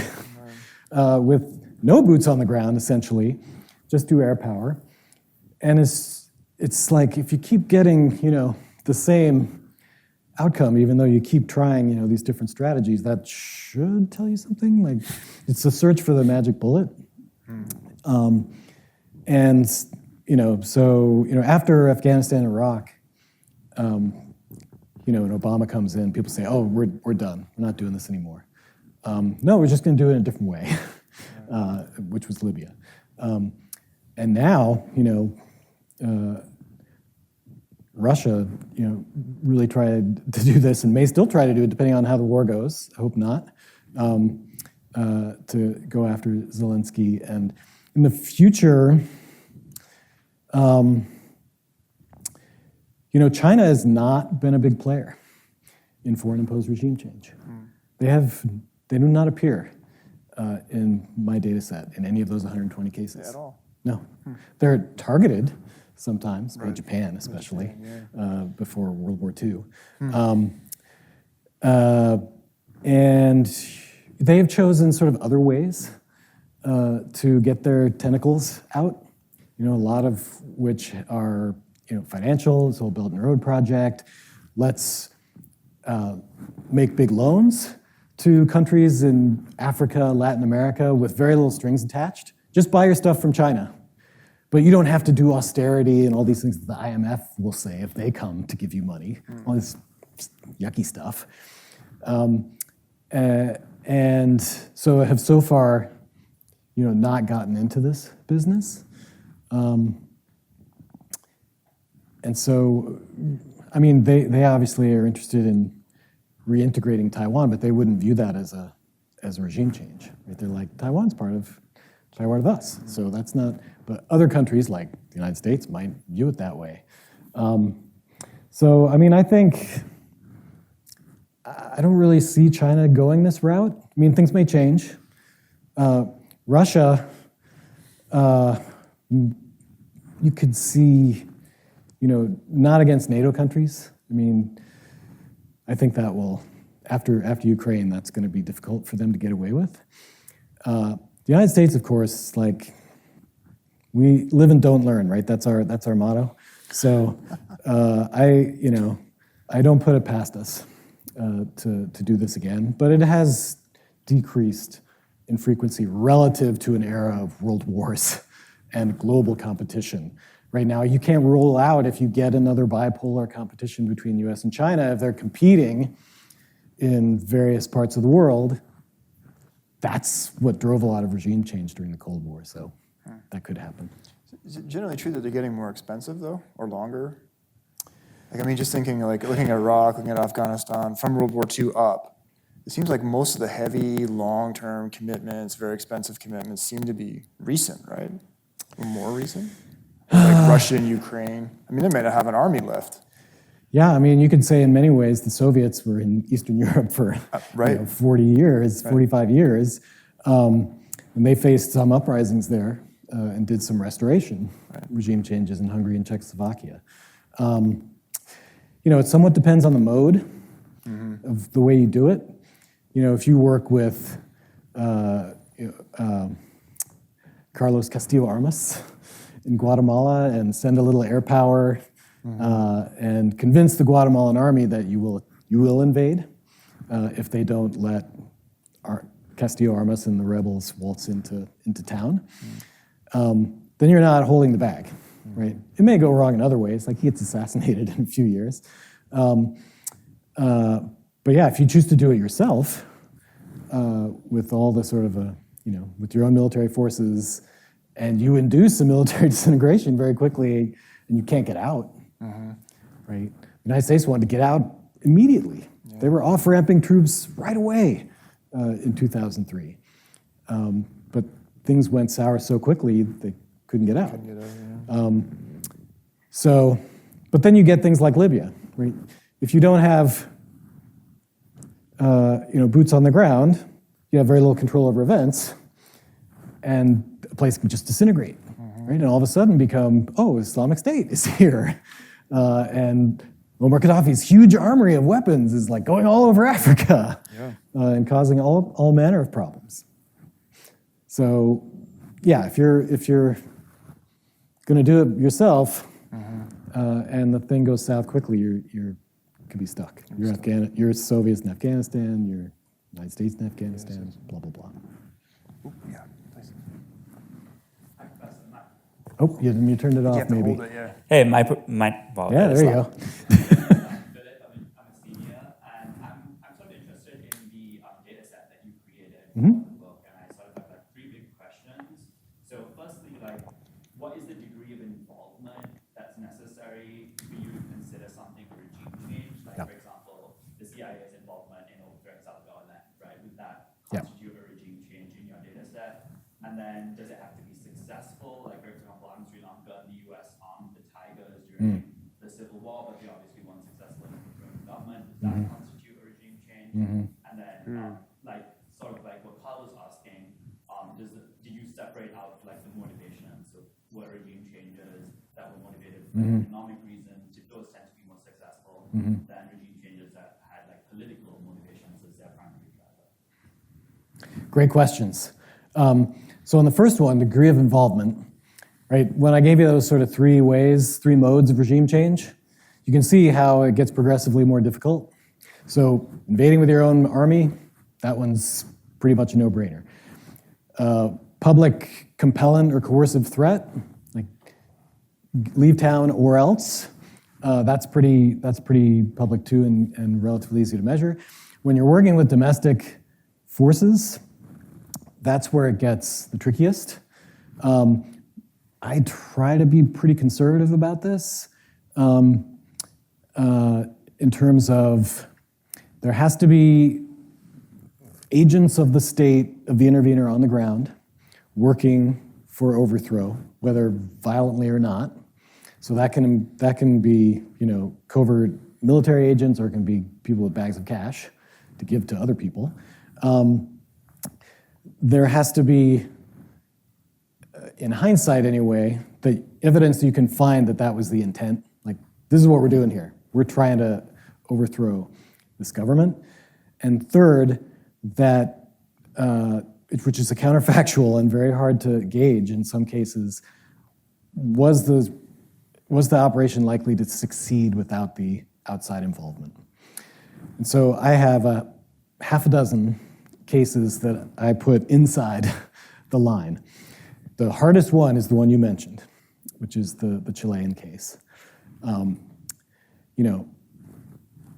with no boots on the ground, essentially, just do air power. And it's like if you keep getting, the same outcome, even though you keep trying, these different strategies, that should tell you something. Like it's a search for the magic bullet. And so after Afghanistan and Iraq, when Obama comes in, people say, "Oh, we're done. We're not doing this anymore." No, we're just going to do it in a different way, which was Libya. And now, Russia, really tried to do this and may still try to do it depending on how the war goes. I hope not, to go after Zelensky. And in the future, China has not been a big player in foreign imposed regime change. They do not appear in my data set in any of those 120 cases. At all? No. They're targeted sometimes, by Japan especially, before World War II. And they have chosen sort of other ways to get their tentacles out, a lot of which are financial, this whole Belt and Road project. Let's make big loans to countries in Africa, Latin America with very little strings attached. Just buy your stuff from China. But you don't have to do austerity and all these things that the IMF will say if they come to give you money, all this yucky stuff. And so have so far, not gotten into this business. And so, they obviously are interested in reintegrating Taiwan, but they wouldn't view that as a regime change. Right? They're like, Taiwan's part of us, so that's not. But other countries like the United States might view it that way. So, I think I don't really see China going this route. Things may change. Russia, you could see, not against NATO countries. I think that will, after Ukraine, that's going to be difficult for them to get away with. The United States, of course, we live and don't learn, right? That's our motto. So I don't put it past us to do this again, but it has decreased in frequency relative to an era of world wars and global competition. Right now, you can't rule out if you get another bipolar competition between US and China, if they're competing in various parts of the world. That's what drove a lot of regime change during the Cold War, so that could happen. Is it generally true that they're getting more expensive though, or longer? Like, I mean, just thinking like looking at Iraq, looking at Afghanistan, from World War II up, it seems like most of the heavy, long-term commitments, very expensive commitments seem to be recent, right? Or more recent? Like Russia and Ukraine. I mean, they may not have an army left. Yeah, I mean, you could say in many ways the Soviets were in Eastern Europe for right. 40 years, 45 years, and they faced some uprisings there and did some restoration regime changes in Hungary and Czechoslovakia. It somewhat depends on the mode of the way you do it. If you work with Carlos Castillo Armas in Guatemala and send a little air power and convince the Guatemalan army that you will invade if they don't let Castillo Armas and the rebels waltz into town, then you're not holding the bag, right? It may go wrong in other ways, like he gets assassinated in a few years. But yeah, if you choose to do it yourself with all the sort of with your own military forces, and you induce a military disintegration very quickly, and you can't get out, right? The United States wanted to get out immediately. Yeah. They were off-ramping troops right away in 2003. But things went sour so quickly, they couldn't get out. But then you get things like Libya, right? If you don't have boots on the ground, you have very little control over events, and a place can just disintegrate, right? And all of a sudden become, Islamic State is here. And Muammar Gaddafi's huge armory of weapons is like going all over Africa and causing all manner of problems. So, yeah, if you're going to do it yourself and the thing goes south quickly, you could be stuck. You're Soviets in Afghanistan, you're United States in Afghanistan, blah, blah, blah. Yeah. Oh, you turned it off, maybe. Hold it, yeah. Hey, my well, Yeah, there you go. I'm a senior, and I'm sort of interested in the data set that you created for the book, and I sort of have like three big questions. So firstly, what is the degree of involvement that's necessary for you to consider something a regime change? For example, the CIA's involvement in overthrowing Salvador, right? Would that constitute a regime change in your data set? And then does it have to be successful? Like, for example, in Sri Lanka, the US armed the Tigers during the civil war, but they obviously weren't successful in overthrowing the government. Does that constitute a regime change? And then, sort of like what Carl was asking, did you separate out the motivations? So what regime changes that were motivated for economic reasons, if those tend to be more successful than regime changes that had political motivations as their primary driver? Great questions. So on the first one, degree of involvement, right? When I gave you those sort of three modes of regime change, you can see how it gets progressively more difficult. So invading with your own army, that one's pretty much a no-brainer. Public compelling or coercive threat, like leave town or else, that's pretty public too and relatively easy to measure. When you're working with domestic forces, that's where it gets the trickiest. I try to be pretty conservative about this in terms of there has to be agents of the state, of the intervener on the ground, working for overthrow, whether violently or not. So that can be covert military agents, or it can be people with bags of cash to give to other people. There has to be, in hindsight anyway, the evidence you can find that was the intent. Like, this is what we're doing here. We're trying to overthrow this government. And third, that, which is a counterfactual and very hard to gauge in some cases, was the operation likely to succeed without the outside involvement? And so I have a half a dozen cases that I put inside the line. The hardest one is the one you mentioned, which is the Chilean case.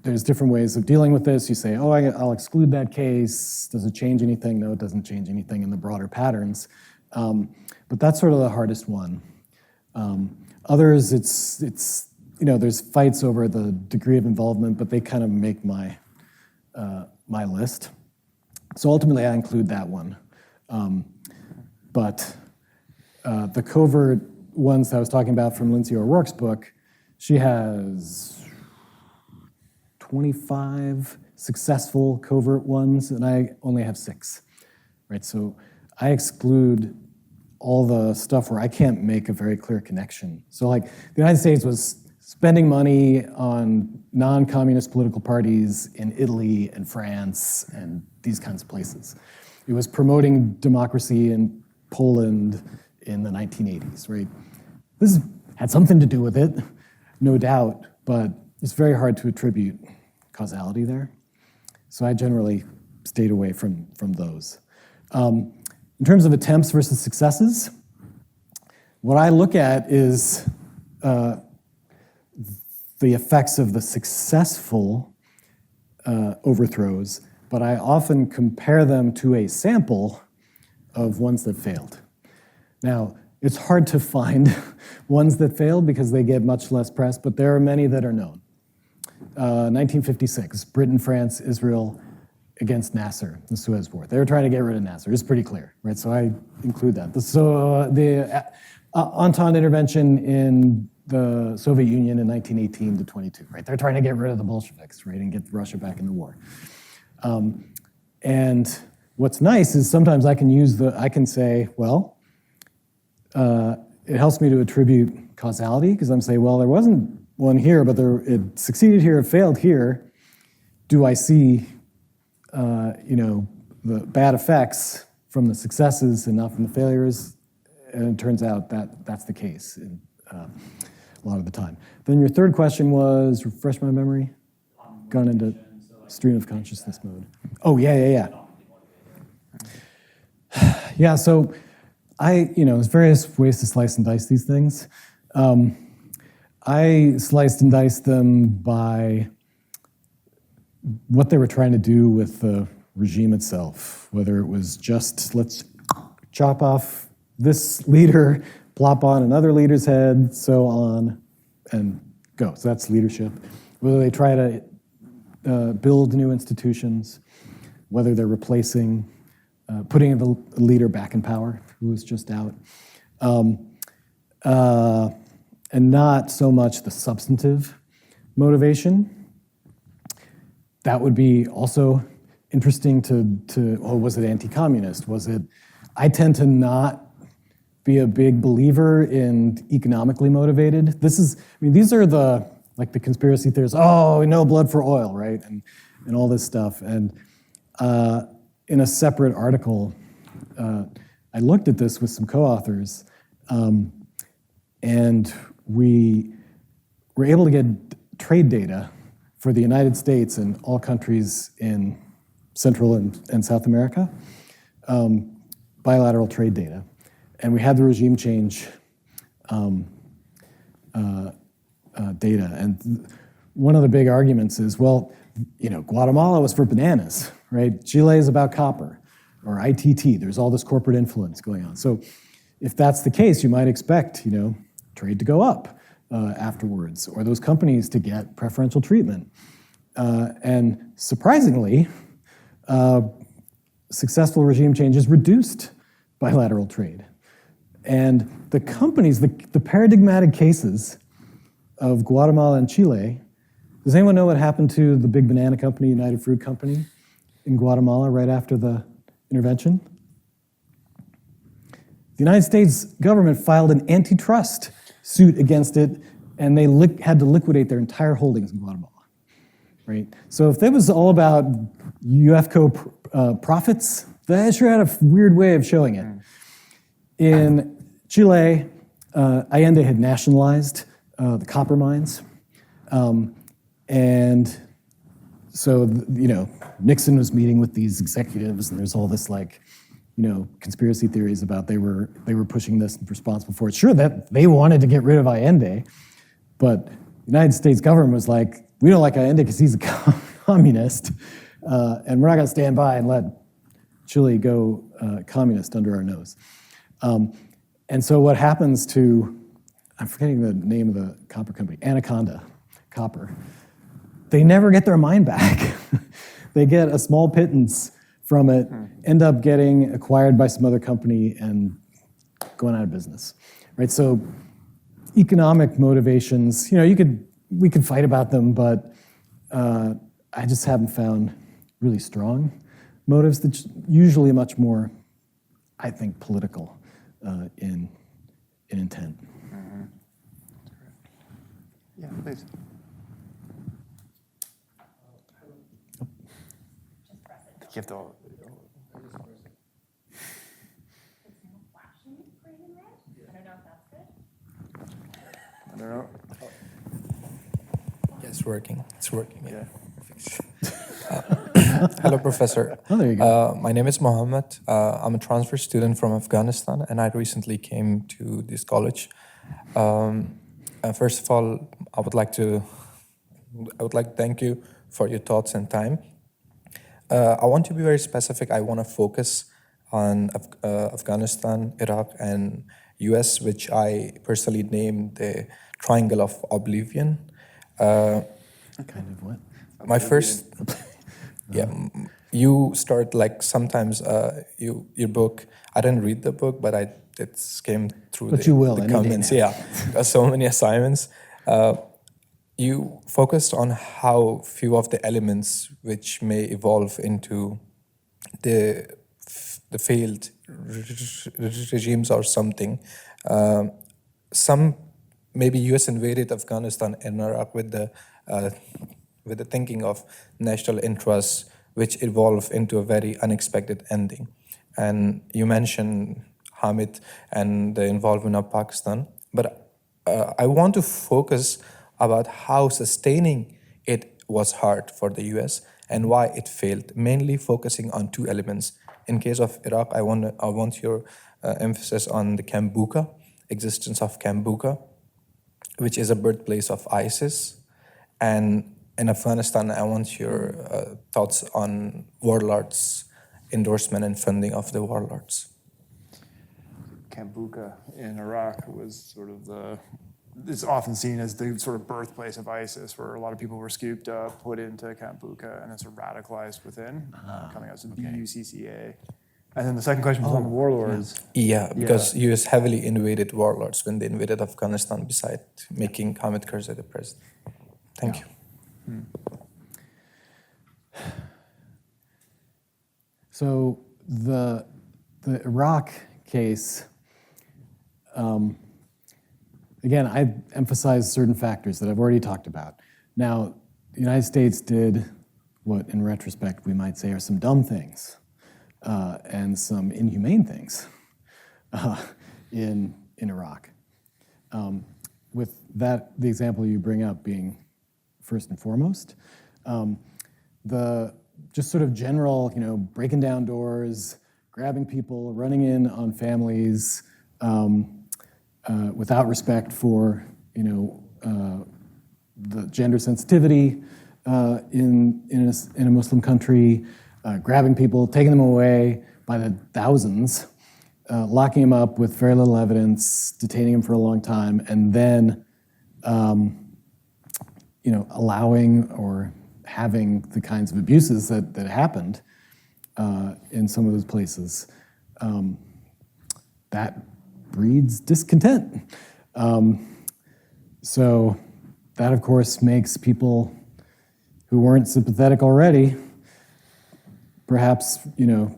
There's different ways of dealing with this. You say, I'll exclude that case. Does it change anything? No, it doesn't change anything in the broader patterns. But that's sort of the hardest one. Others, it's there's fights over the degree of involvement, but they kind of make my my list. So ultimately, I include that one. But the covert ones that I was talking about from Lindsay O'Rourke's book, she has 25 successful covert ones, and I only have 6. Right, so I exclude all the stuff where I can't make a very clear connection. So like the United States was spending money on non-communist political parties in Italy and France and these kinds of places. It was promoting democracy in Poland in the 1980s, right? This had something to do with it, no doubt, but it's very hard to attribute causality there. So I generally stayed away from those. In terms of attempts versus successes, what I look at is the effects of the successful overthrows, but I often compare them to a sample of ones that failed. Now, it's hard to find ones that failed because they get much less press, but there are many that are known. 1956, Britain, France, Israel against Nasser, the Suez War. They were trying to get rid of Nasser. It's pretty clear, right? So I include that. So the Entente intervention in the Soviet Union in 1918 to 22, right? They're trying to get rid of the Bolsheviks, right, and get Russia back in the war. And what's nice is sometimes I can say, well, it helps me to attribute causality because I'm saying, well, there wasn't one here, but it succeeded here, it failed here. Do I see, the bad effects from the successes and not from the failures? And it turns out that that's the case a lot of the time. Then your third question was, refresh my memory, gone into stream of consciousness mode. Oh, yeah. Yeah, so there's various ways to slice and dice these things. I sliced and diced them by what they were trying to do with the regime itself, whether it was just let's chop off this leader, plop on another leader's head, so on, and go. So that's leadership. Whether they try to build new institutions, whether they're replacing, putting the leader back in power who was just out, and not so much the substantive motivation. That would be also interesting was it anti-communist? I tend to not be a big believer in economically motivated. These are the conspiracy theorists, no blood for oil, right? And all this stuff. And in a separate article, I looked at this with some co-authors, and we were able to get trade data for the United States and all countries in Central and South America, bilateral trade data. And we had the regime change data. And one of the big arguments is, Guatemala was for bananas, right? Chile is about copper, or ITT. There's all this corporate influence going on. So if that's the case, you might expect, trade to go up afterwards, or those companies to get preferential treatment. And surprisingly, successful regime changes reduced bilateral trade. And the companies, the paradigmatic cases of Guatemala and Chile, does anyone know what happened to the big banana company, United Fruit Company, in Guatemala right after the intervention? The United States government filed an antitrust suit against it, and they had to liquidate their entire holdings in Guatemala. Right? So if that was all about UFCO profits, that sure had a weird way of showing it. In Chile, Allende had nationalized the copper mines. And so, Nixon was meeting with these executives, and there's all this conspiracy theories about they were pushing this and responsible for it. Sure, that they wanted to get rid of Allende, but the United States government was like, we don't like Allende because he's a communist, and we're not going to stand by and let Chile go communist under our nose. And so what happens to I'm forgetting the name of the copper company, Anaconda Copper. They never get their mine back. They get a small pittance from it, end up getting acquired by some other company and going out of business, right? So economic motivations, we could fight about them, but I just haven't found really strong motives. That's usually much more, I think, political in intent. Yeah, please. You have to. I don't know. Yeah, it's working. It's working. Yeah. Hello, Professor. Oh, there you go. My name is Mohammed. I'm a transfer student from Afghanistan, and I recently came to this college. First of all, I would like to thank you for your thoughts and time. I want to be very specific. I want to focus on Afghanistan, Iraq, and US, which I personally named the Triangle of Oblivion. Kind of what? My first, you start like sometimes your book. I didn't read the book, but it skimmed through But you will the any day comments. now. Yeah, so many assignments. You focused on how few of the elements which may evolve into the failed regimes or something. Some maybe U.S. invaded Afghanistan and Iraq with the thinking of national interests, which evolved into a very unexpected ending. And you mentioned Hamid and the involvement of Pakistan, but I want to focus about how sustaining it was hard for the US and why it failed, mainly focusing on two elements. In case of Iraq, I want your emphasis on the Camp Bucca, existence of Camp Bucca, which is a birthplace of ISIS. And in Afghanistan, I want your thoughts on warlords, endorsement and funding of the warlords. Camp Bucca in Iraq was sort of it's often seen as the sort of birthplace of ISIS, where a lot of people were scooped up, put into Camp Bucca, and then sort of radicalized within, coming out as BUCCA. And then the second question was on the warlords. Yeah, because US heavily invaded warlords when they invaded Afghanistan, beside making Hamid Karzai the president. Thank you. So the Iraq case, again, I emphasize certain factors that I've already talked about. Now, the United States did what, in retrospect, we might say are some dumb things and some inhumane things in Iraq. With that, the example you bring up being first and foremost, the just sort of general, breaking down doors, grabbing people, running in on families, without respect for, the gender sensitivity in a Muslim country, grabbing people, taking them away by the thousands, locking them up with very little evidence, detaining them for a long time, and then, allowing or having the kinds of abuses that happened in some of those places. That breeds discontent. So that, of course, makes people who weren't sympathetic already perhaps,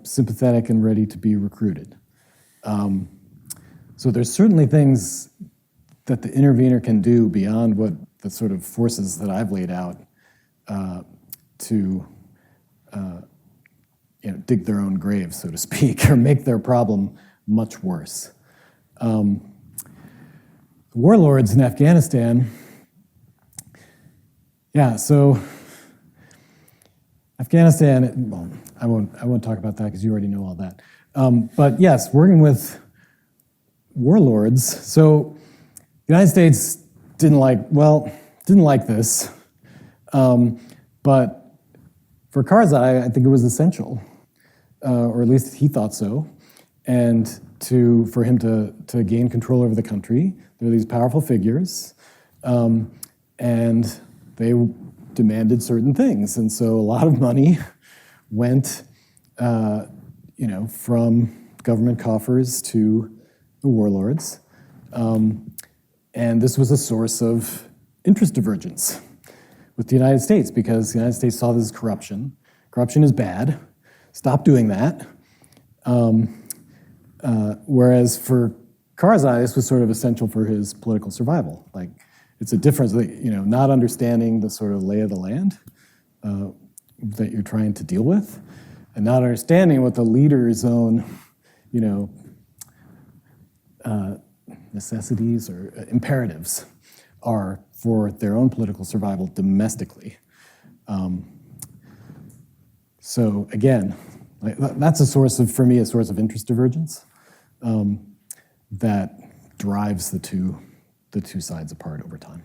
sympathetic and ready to be recruited. So there's certainly things that the intervener can do beyond what the sort of forces that I've laid out to dig their own grave, so to speak, or make their problem much worse. Warlords in Afghanistan, so Afghanistan, well, I won't talk about that because you already know all that. But yes, working with warlords. So the United States didn't like this, but for Karzai, I think it was essential, or at least he thought so. and for him to gain control over the country. There are these powerful figures, and they demanded certain things. And so a lot of money went from government coffers to the warlords. And this was a source of interest divergence with the United States, because the United States saw this as corruption. Corruption is bad. Stop doing that. Whereas for Karzai, this was sort of essential for his political survival. Like, it's a difference, not understanding the sort of lay of the land that you're trying to deal with, and not understanding what the leader's own, necessities or imperatives are for their own political survival domestically. So again, that's for me, a source of interest divergence that drives the two sides apart over time.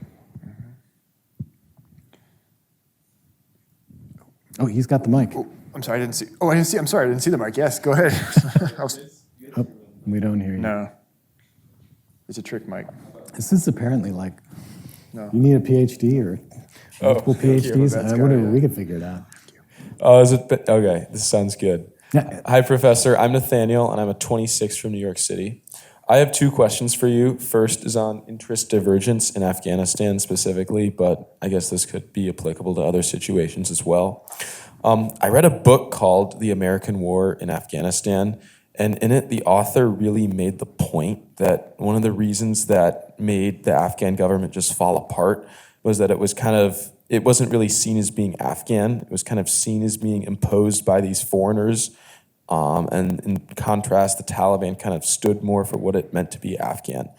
Oh, he's got the mic. I'm sorry, I didn't see. Oh, I didn't see. I'm sorry, I didn't see the mic. Yes, go ahead. Oh, we don't hear you. No, it's a trick mic. This is apparently like, No. you need a PhD or multiple PhDs? That's Whatever, yeah. we could figure it out. Oh, is it? Okay, this sounds good. Yeah. Hi, Professor. I'm Nathaniel, and I'm a 26 from New York City. I have two questions for you. First is on interest divergence in Afghanistan specifically, but I guess this could be applicable to other situations as well. I read a book called The American War in Afghanistan, and in it, the author really made the point that one of the reasons that made the Afghan government just fall apart was that it wasn't really seen as being Afghan. It was kind of seen as being imposed by these foreigners. And in contrast, the Taliban kind of stood more for what it meant to be Afghan.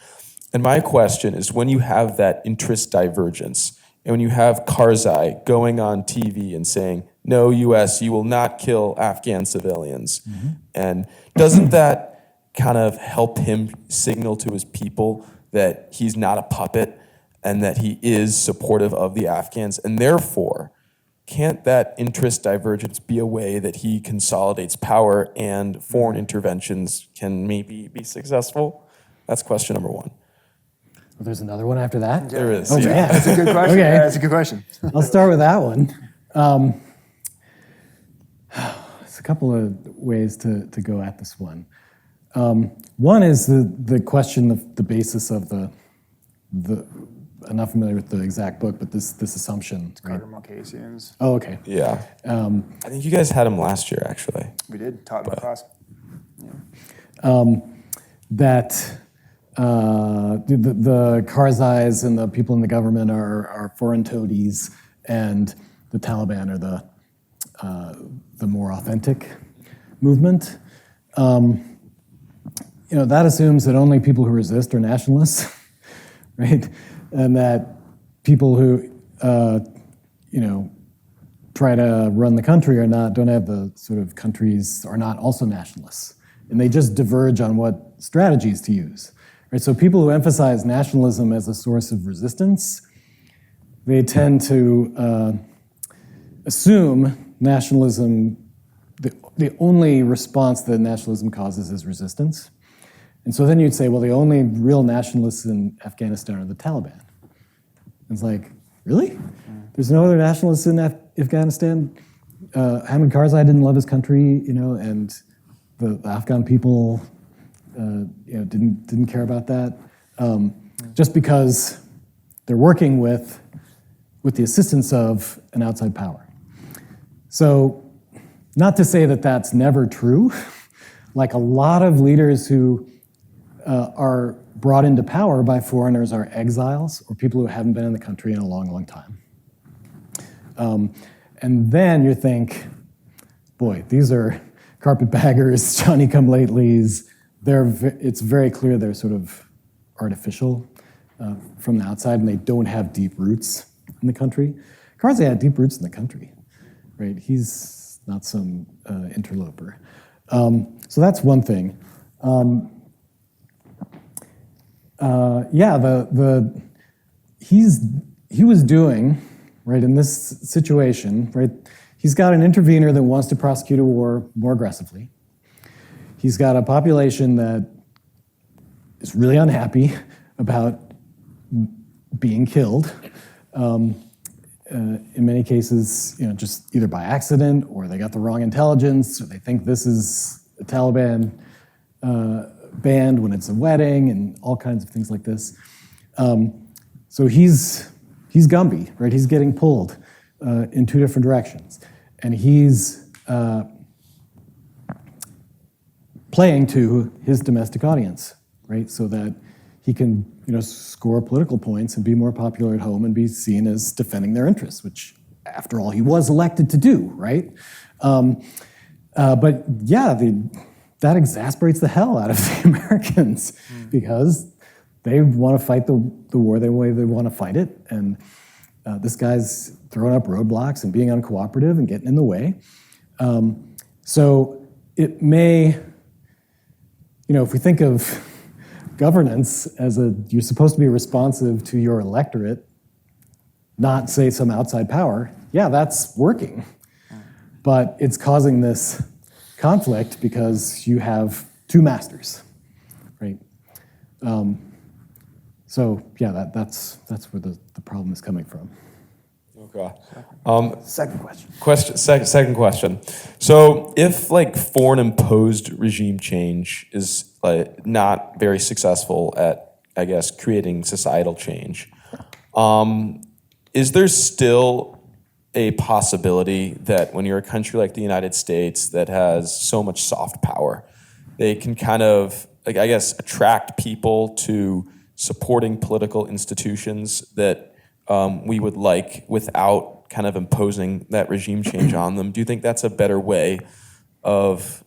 And my question is, when you have that interest divergence, and when you have Karzai going on TV and saying, no, U.S., you will not kill Afghan civilians, and doesn't that kind of help him signal to his people that he's not a puppet and that he is supportive of the Afghans? And therefore, can't that interest divergence be a way that he consolidates power and foreign interventions can maybe be successful? That's question number one. Well, there's another one after that? There is. Oh, yeah. man. That's a good question. Okay. Yeah, that's a good question. I'll start with that one. There's a couple of ways to go at this one. One is the question of the basis of the I'm not familiar with the exact book, but this assumption. Right? Carter Malkasians. Oh, okay. Yeah. I think you guys had him last year, actually. We did, taught in my class. That the Karzais and the people in the government are foreign toadies, and the Taliban are the more authentic movement. That assumes that only people who resist are nationalists, right? And that people who try to run the country don't have the sort of countries, are not also nationalists. And they just diverge on what strategies to use. Right? So people who emphasize nationalism as a source of resistance, they tend to assume nationalism, the only response that nationalism causes is resistance. And so then you'd say, well, the only real nationalists in Afghanistan are the Taliban. It's like, really? There's no other nationalists in Afghanistan? Hamid Karzai didn't love his country, and the Afghan people, didn't care about that. Just because they're working with the assistance of an outside power. So, not to say that that's never true. Like a lot of leaders who are brought into power by foreigners are exiles or people who haven't been in the country in a long, long time. And then you think, boy, these are carpetbaggers, Johnny-come-latelys. It's very clear they're sort of artificial from the outside, and they don't have deep roots in the country. Karzai had deep roots in the country, right? He's not some interloper. So that's one thing. He was doing, right, in this situation, right, he's got an intervener that wants to prosecute a war more aggressively. he's got a population that is really unhappy about being killed. In many cases, just either by accident or they got the wrong intelligence or they think this is a Taliban band when it's a wedding and all kinds of things like this. So he's Gumby, right? He's getting pulled in two different directions. And he's playing to his domestic audience, right? So that he can, score political points and be more popular at home and be seen as defending their interests, which, after all, he was elected to do, right? But yeah, that exasperates the hell out of the Americans because they want to fight the war the way they want to fight it, and this guy's throwing up roadblocks and being uncooperative and getting in the way. So it may, if we think of governance as you're supposed to be responsive to your electorate, not say some outside power, yeah, that's working. But it's causing this conflict because you have two masters, right? So yeah, that's where the problem is coming from. Okay. Second question. Second question. So if foreign imposed regime change is not very successful at, I guess, creating societal change, is there still a possibility that when you're a country like the United States that has so much soft power, they can kind of, attract people to supporting political institutions that we would like without kind of imposing that regime change on them? Do you think that's a better way of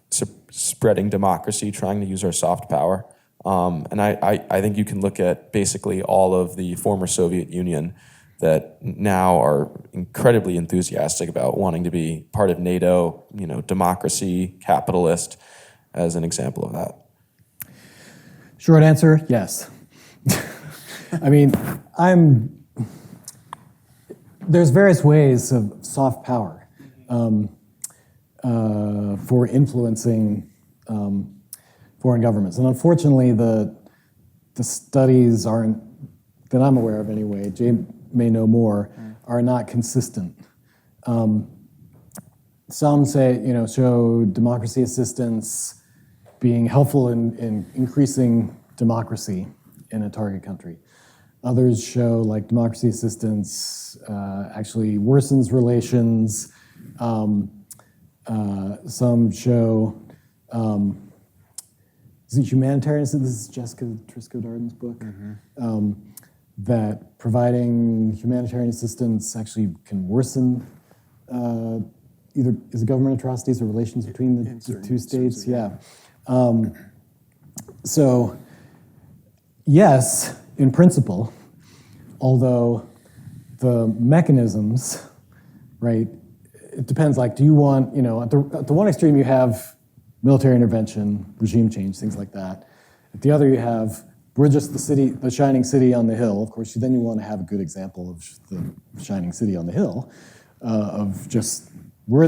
spreading democracy, trying to use our soft power? And I think you can look at basically all of the former Soviet Union that now are incredibly enthusiastic about wanting to be part of NATO, democracy, capitalist, as an example of that. Short answer, yes. I mean, there's various ways of soft power for influencing foreign governments. And unfortunately, the studies aren't, that I'm aware of anyway, Jay may know more, are not consistent. Some say, show democracy assistance being helpful in increasing democracy in a target country. Others show democracy assistance actually worsens relations. Some show, is it humanitarian? This is Jessica Trisco-Darden's book. That providing humanitarian assistance actually can worsen either is it government atrocities or relations between the two states. Yeah. So yes, in principle, although the mechanisms, right, it depends, do you want, at the one extreme you have military intervention, regime change, things like that. At the other you have, we're just the shining city on the hill. Of course, then you want to have a good example of the shining city on the hill, of just, we're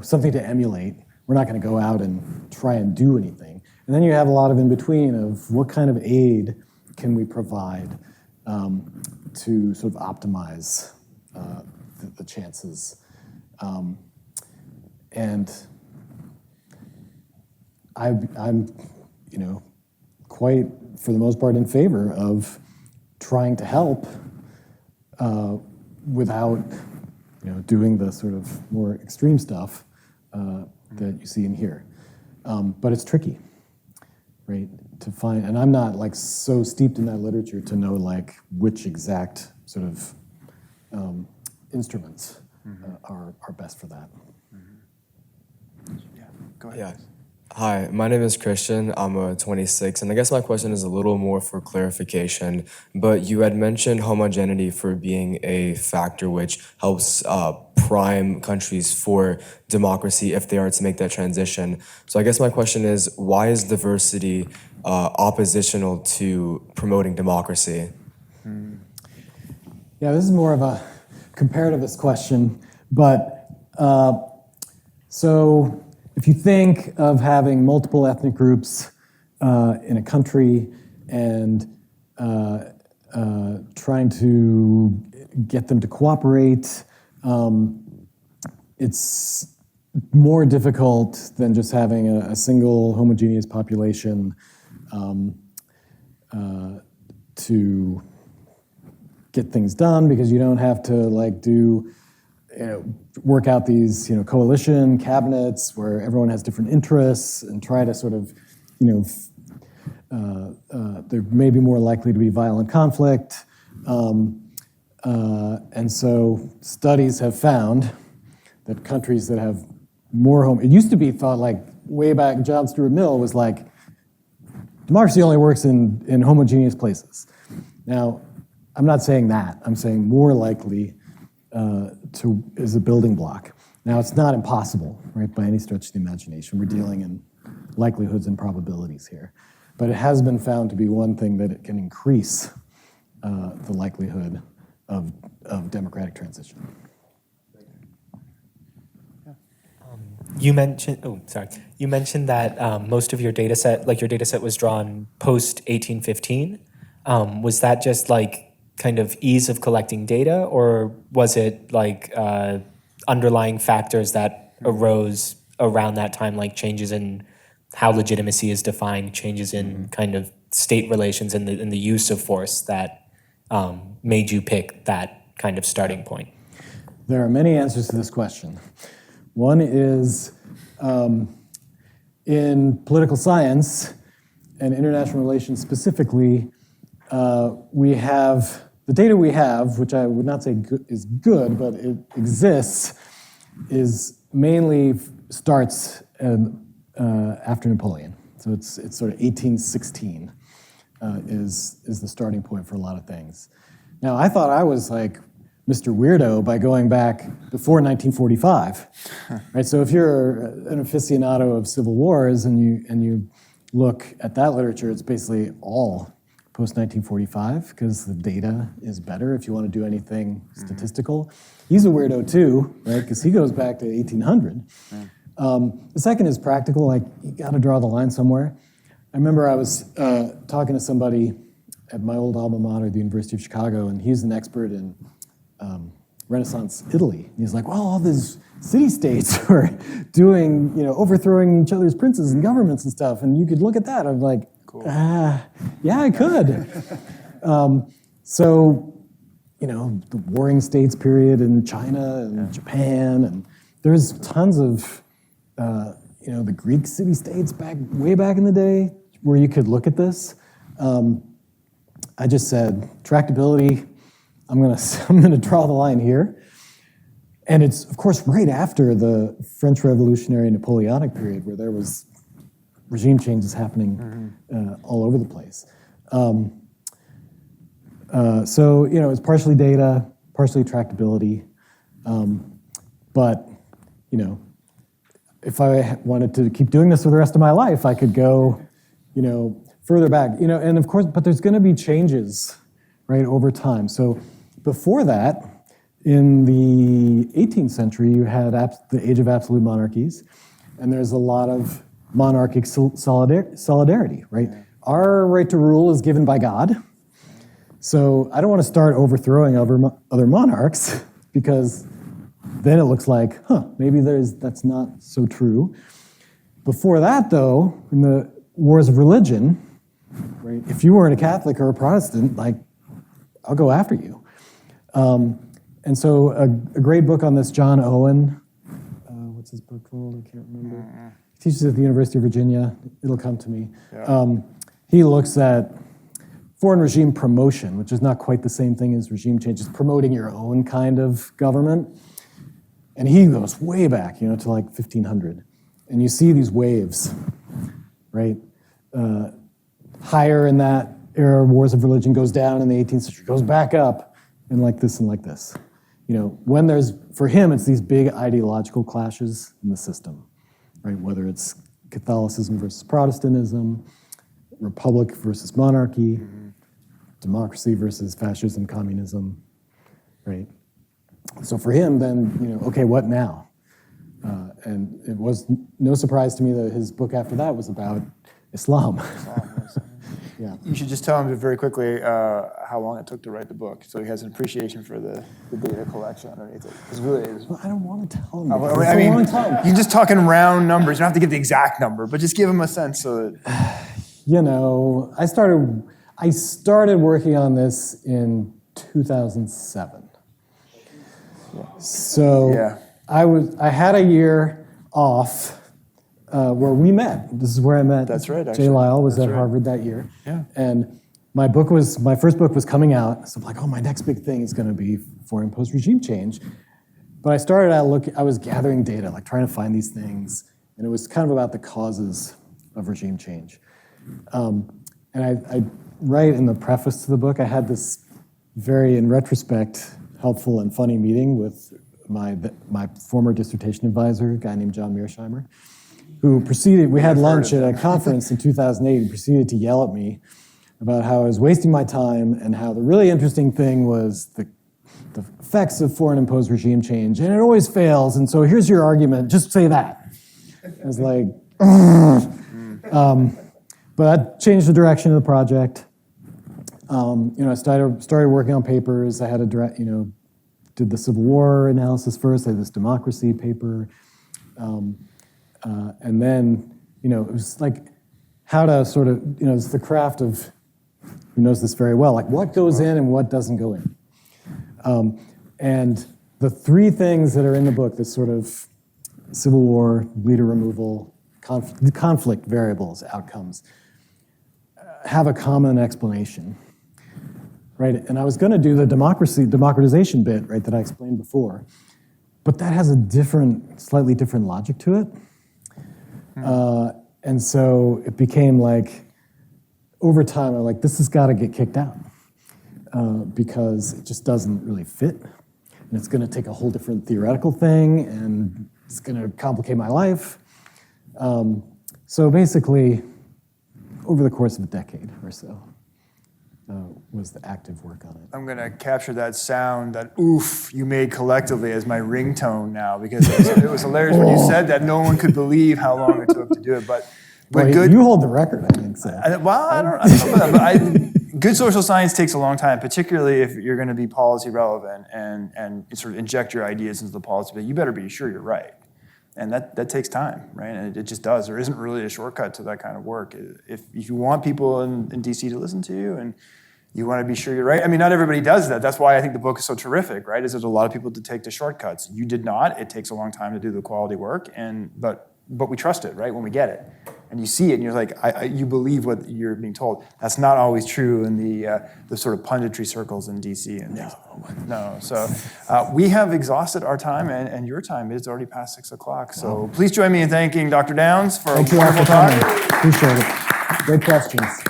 something to emulate. We're not going to go out and try and do anything. And then you have a lot of in between of what kind of aid can we provide to sort of optimize the chances. And I'm quite, for the most part, in favor of trying to help without, doing the sort of more extreme stuff that you see in here. But it's tricky, right, to find, and I'm not so steeped in that literature to know which exact sort of instruments are best for that. Yeah, go ahead. Yeah. Hi, my name is Christian. I'm 26, and I guess my question is a little more for clarification, but you had mentioned homogeneity for being a factor which helps prime countries for democracy if they are to make that transition. So I guess my question is, why is diversity oppositional to promoting democracy? Yeah, this is more of a comparativist question, but so if you think of having multiple ethnic groups in a country and trying to get them to cooperate, it's more difficult than just having a single homogeneous population to get things done, because you don't have to like do, work out these coalition cabinets where everyone has different interests and try to sort of they're maybe more likely to be violent conflict. And so studies have found that countries that have more it used to be thought like way back, John Stuart Mill was like, democracy only works in homogeneous places. Now, I'm not saying that. I'm saying more likely is a building block. Now, it's not impossible, right, by any stretch of the imagination. We're dealing in likelihoods and probabilities here. But it has been found to be one thing that it can increase the likelihood of democratic transition. You mentioned that most of your data set, was drawn post 1815. Was that just like kind of ease of collecting data, or was it like underlying factors that arose around that time, like changes in how legitimacy is defined, changes in kind of state relations and the use of force that made you pick that kind of starting point? There are many answers to this question. One is in political science and international relations specifically, we have the data we have, which I would not say is good, but it exists, is mainly starts after Napoleon. So it's sort of 1816 is the starting point for a lot of things. Now, I thought I was like Mr. Weirdo by going back before 1945, right? So if you're an aficionado of civil wars and you look at that literature, it's basically all post-1945 because the data is better if you want to do anything statistical. He's a weirdo too, right? Because he goes back to 1800. The second is practical, like you got to draw the line somewhere. I remember I was talking to somebody at my old alma mater, the University of Chicago, and he's an expert in Renaissance Italy. And he's like, well, all these city-states were doing, overthrowing each other's princes and governments and stuff, and you could look at that. I'm like, cool. Yeah, I could. So, the Warring States period in China and Japan, and there's tons of, the Greek city-states way back in the day where you could look at this. I just said, tractability, I'm gonna draw the line here. And it's, of course, right after the French Revolutionary Napoleonic period where there was regime changes happening all over the place. So, it's partially data, partially tractability. But, if I wanted to keep doing this for the rest of my life, I could go, further back, and of course, but there's going to be changes, right, over time. So before that, in the 18th century, you had the age of absolute monarchies, and there's a lot of monarchic solidarity, right? Our right to rule is given by God. So I don't want to start overthrowing other monarchs because then it looks like, maybe that's not so true. Before that, though, in the wars of religion, right, if you weren't a Catholic or a Protestant, like, I'll go after you. And so a great book on this, John Owen, what's his book called? I can't remember. He teaches at the University of Virginia. It'll come to me. Yeah. He looks at foreign regime promotion, which is not quite the same thing as regime change. It's promoting your own kind of government. And he goes way back, to like 1500. And you see these waves, right? Higher in that era, wars of religion goes down in the 18th century, goes back up, and like this and like this. For him, it's these big ideological clashes in the system, right? Whether it's Catholicism versus Protestantism, republic versus monarchy, democracy versus fascism, communism, right? So for him, then, okay, what now? And it was no surprise to me that his book after that was about Islam. Yeah. You should just tell him very quickly how long it took to write the book, so he has an appreciation for the data collection underneath it. Because really, it is. Well, I don't want to tell him. I It's a long time. you're just talking round numbers. You don't have to give the exact number, but just give him a sense so that. You know, I started working on this in 2007. So Yeah. I had a year off where we met. This is where I met. That's right, Jay actually. Lyle was That's at right. Harvard that year. Yeah. And my first book was coming out. So I'm like, oh, my next big thing is going to be foreign imposed regime change. But I started out I was gathering data, like trying to find these things, and it was kind of about the causes of regime change. And I write in the preface to the book, I had this very, in retrospect, helpful and funny meeting with my former dissertation advisor, a guy named John Mearsheimer, who proceeded, we had lunch at a conference in 2008, and proceeded to yell at me about how I was wasting my time and how the really interesting thing was the effects of foreign imposed regime change, and it always fails, and so here's your argument, just say that. I was like, but that changed the direction of the project. I started working on papers. I had did the Civil War analysis first. I had this democracy paper, and then it was like how to sort of it's the craft of who knows this very well, like what goes in and what doesn't go in. And the three things that are in the book, this sort of Civil War, leader removal, conflict variables, outcomes, have a common explanation, right? And I was going to do the democratization bit, right, that I explained before, but that has a slightly different logic to it. And so it became like, over time, I'm like, this has got to get kicked out because it just doesn't really fit. And it's going to take a whole different theoretical thing, and it's going to complicate my life. So basically, over the course of a decade or so, was the active work on it. I'm going to capture that sound, that oof you made collectively as my ringtone now, because it was hilarious when you said that. No one could believe how long it took to do it. But Well, good. you hold the record, I think so. I don't know about that, but good social science takes a long time, particularly if you're going to be policy relevant and sort of inject your ideas into the policy. But you better be sure you're right. And that takes time, right? And it just does. There isn't really a shortcut to that kind of work. If you want people in DC to listen to you and you want to be sure you're right. I mean, not everybody does that. That's why I think the book is so terrific, right? Is there's a lot of people to take the shortcuts. You did not. It takes a long time to do the quality work, but we trust it, right? When we get it, and you see it, and you're like, you believe what you're being told. That's not always true in the sort of punditry circles in DC and things. No. So we have exhausted our time and your time. It's already past 6 o'clock. So please join me in thanking Dr. Downs for a Thank you all wonderful for talk. coming. Appreciate it. Great questions.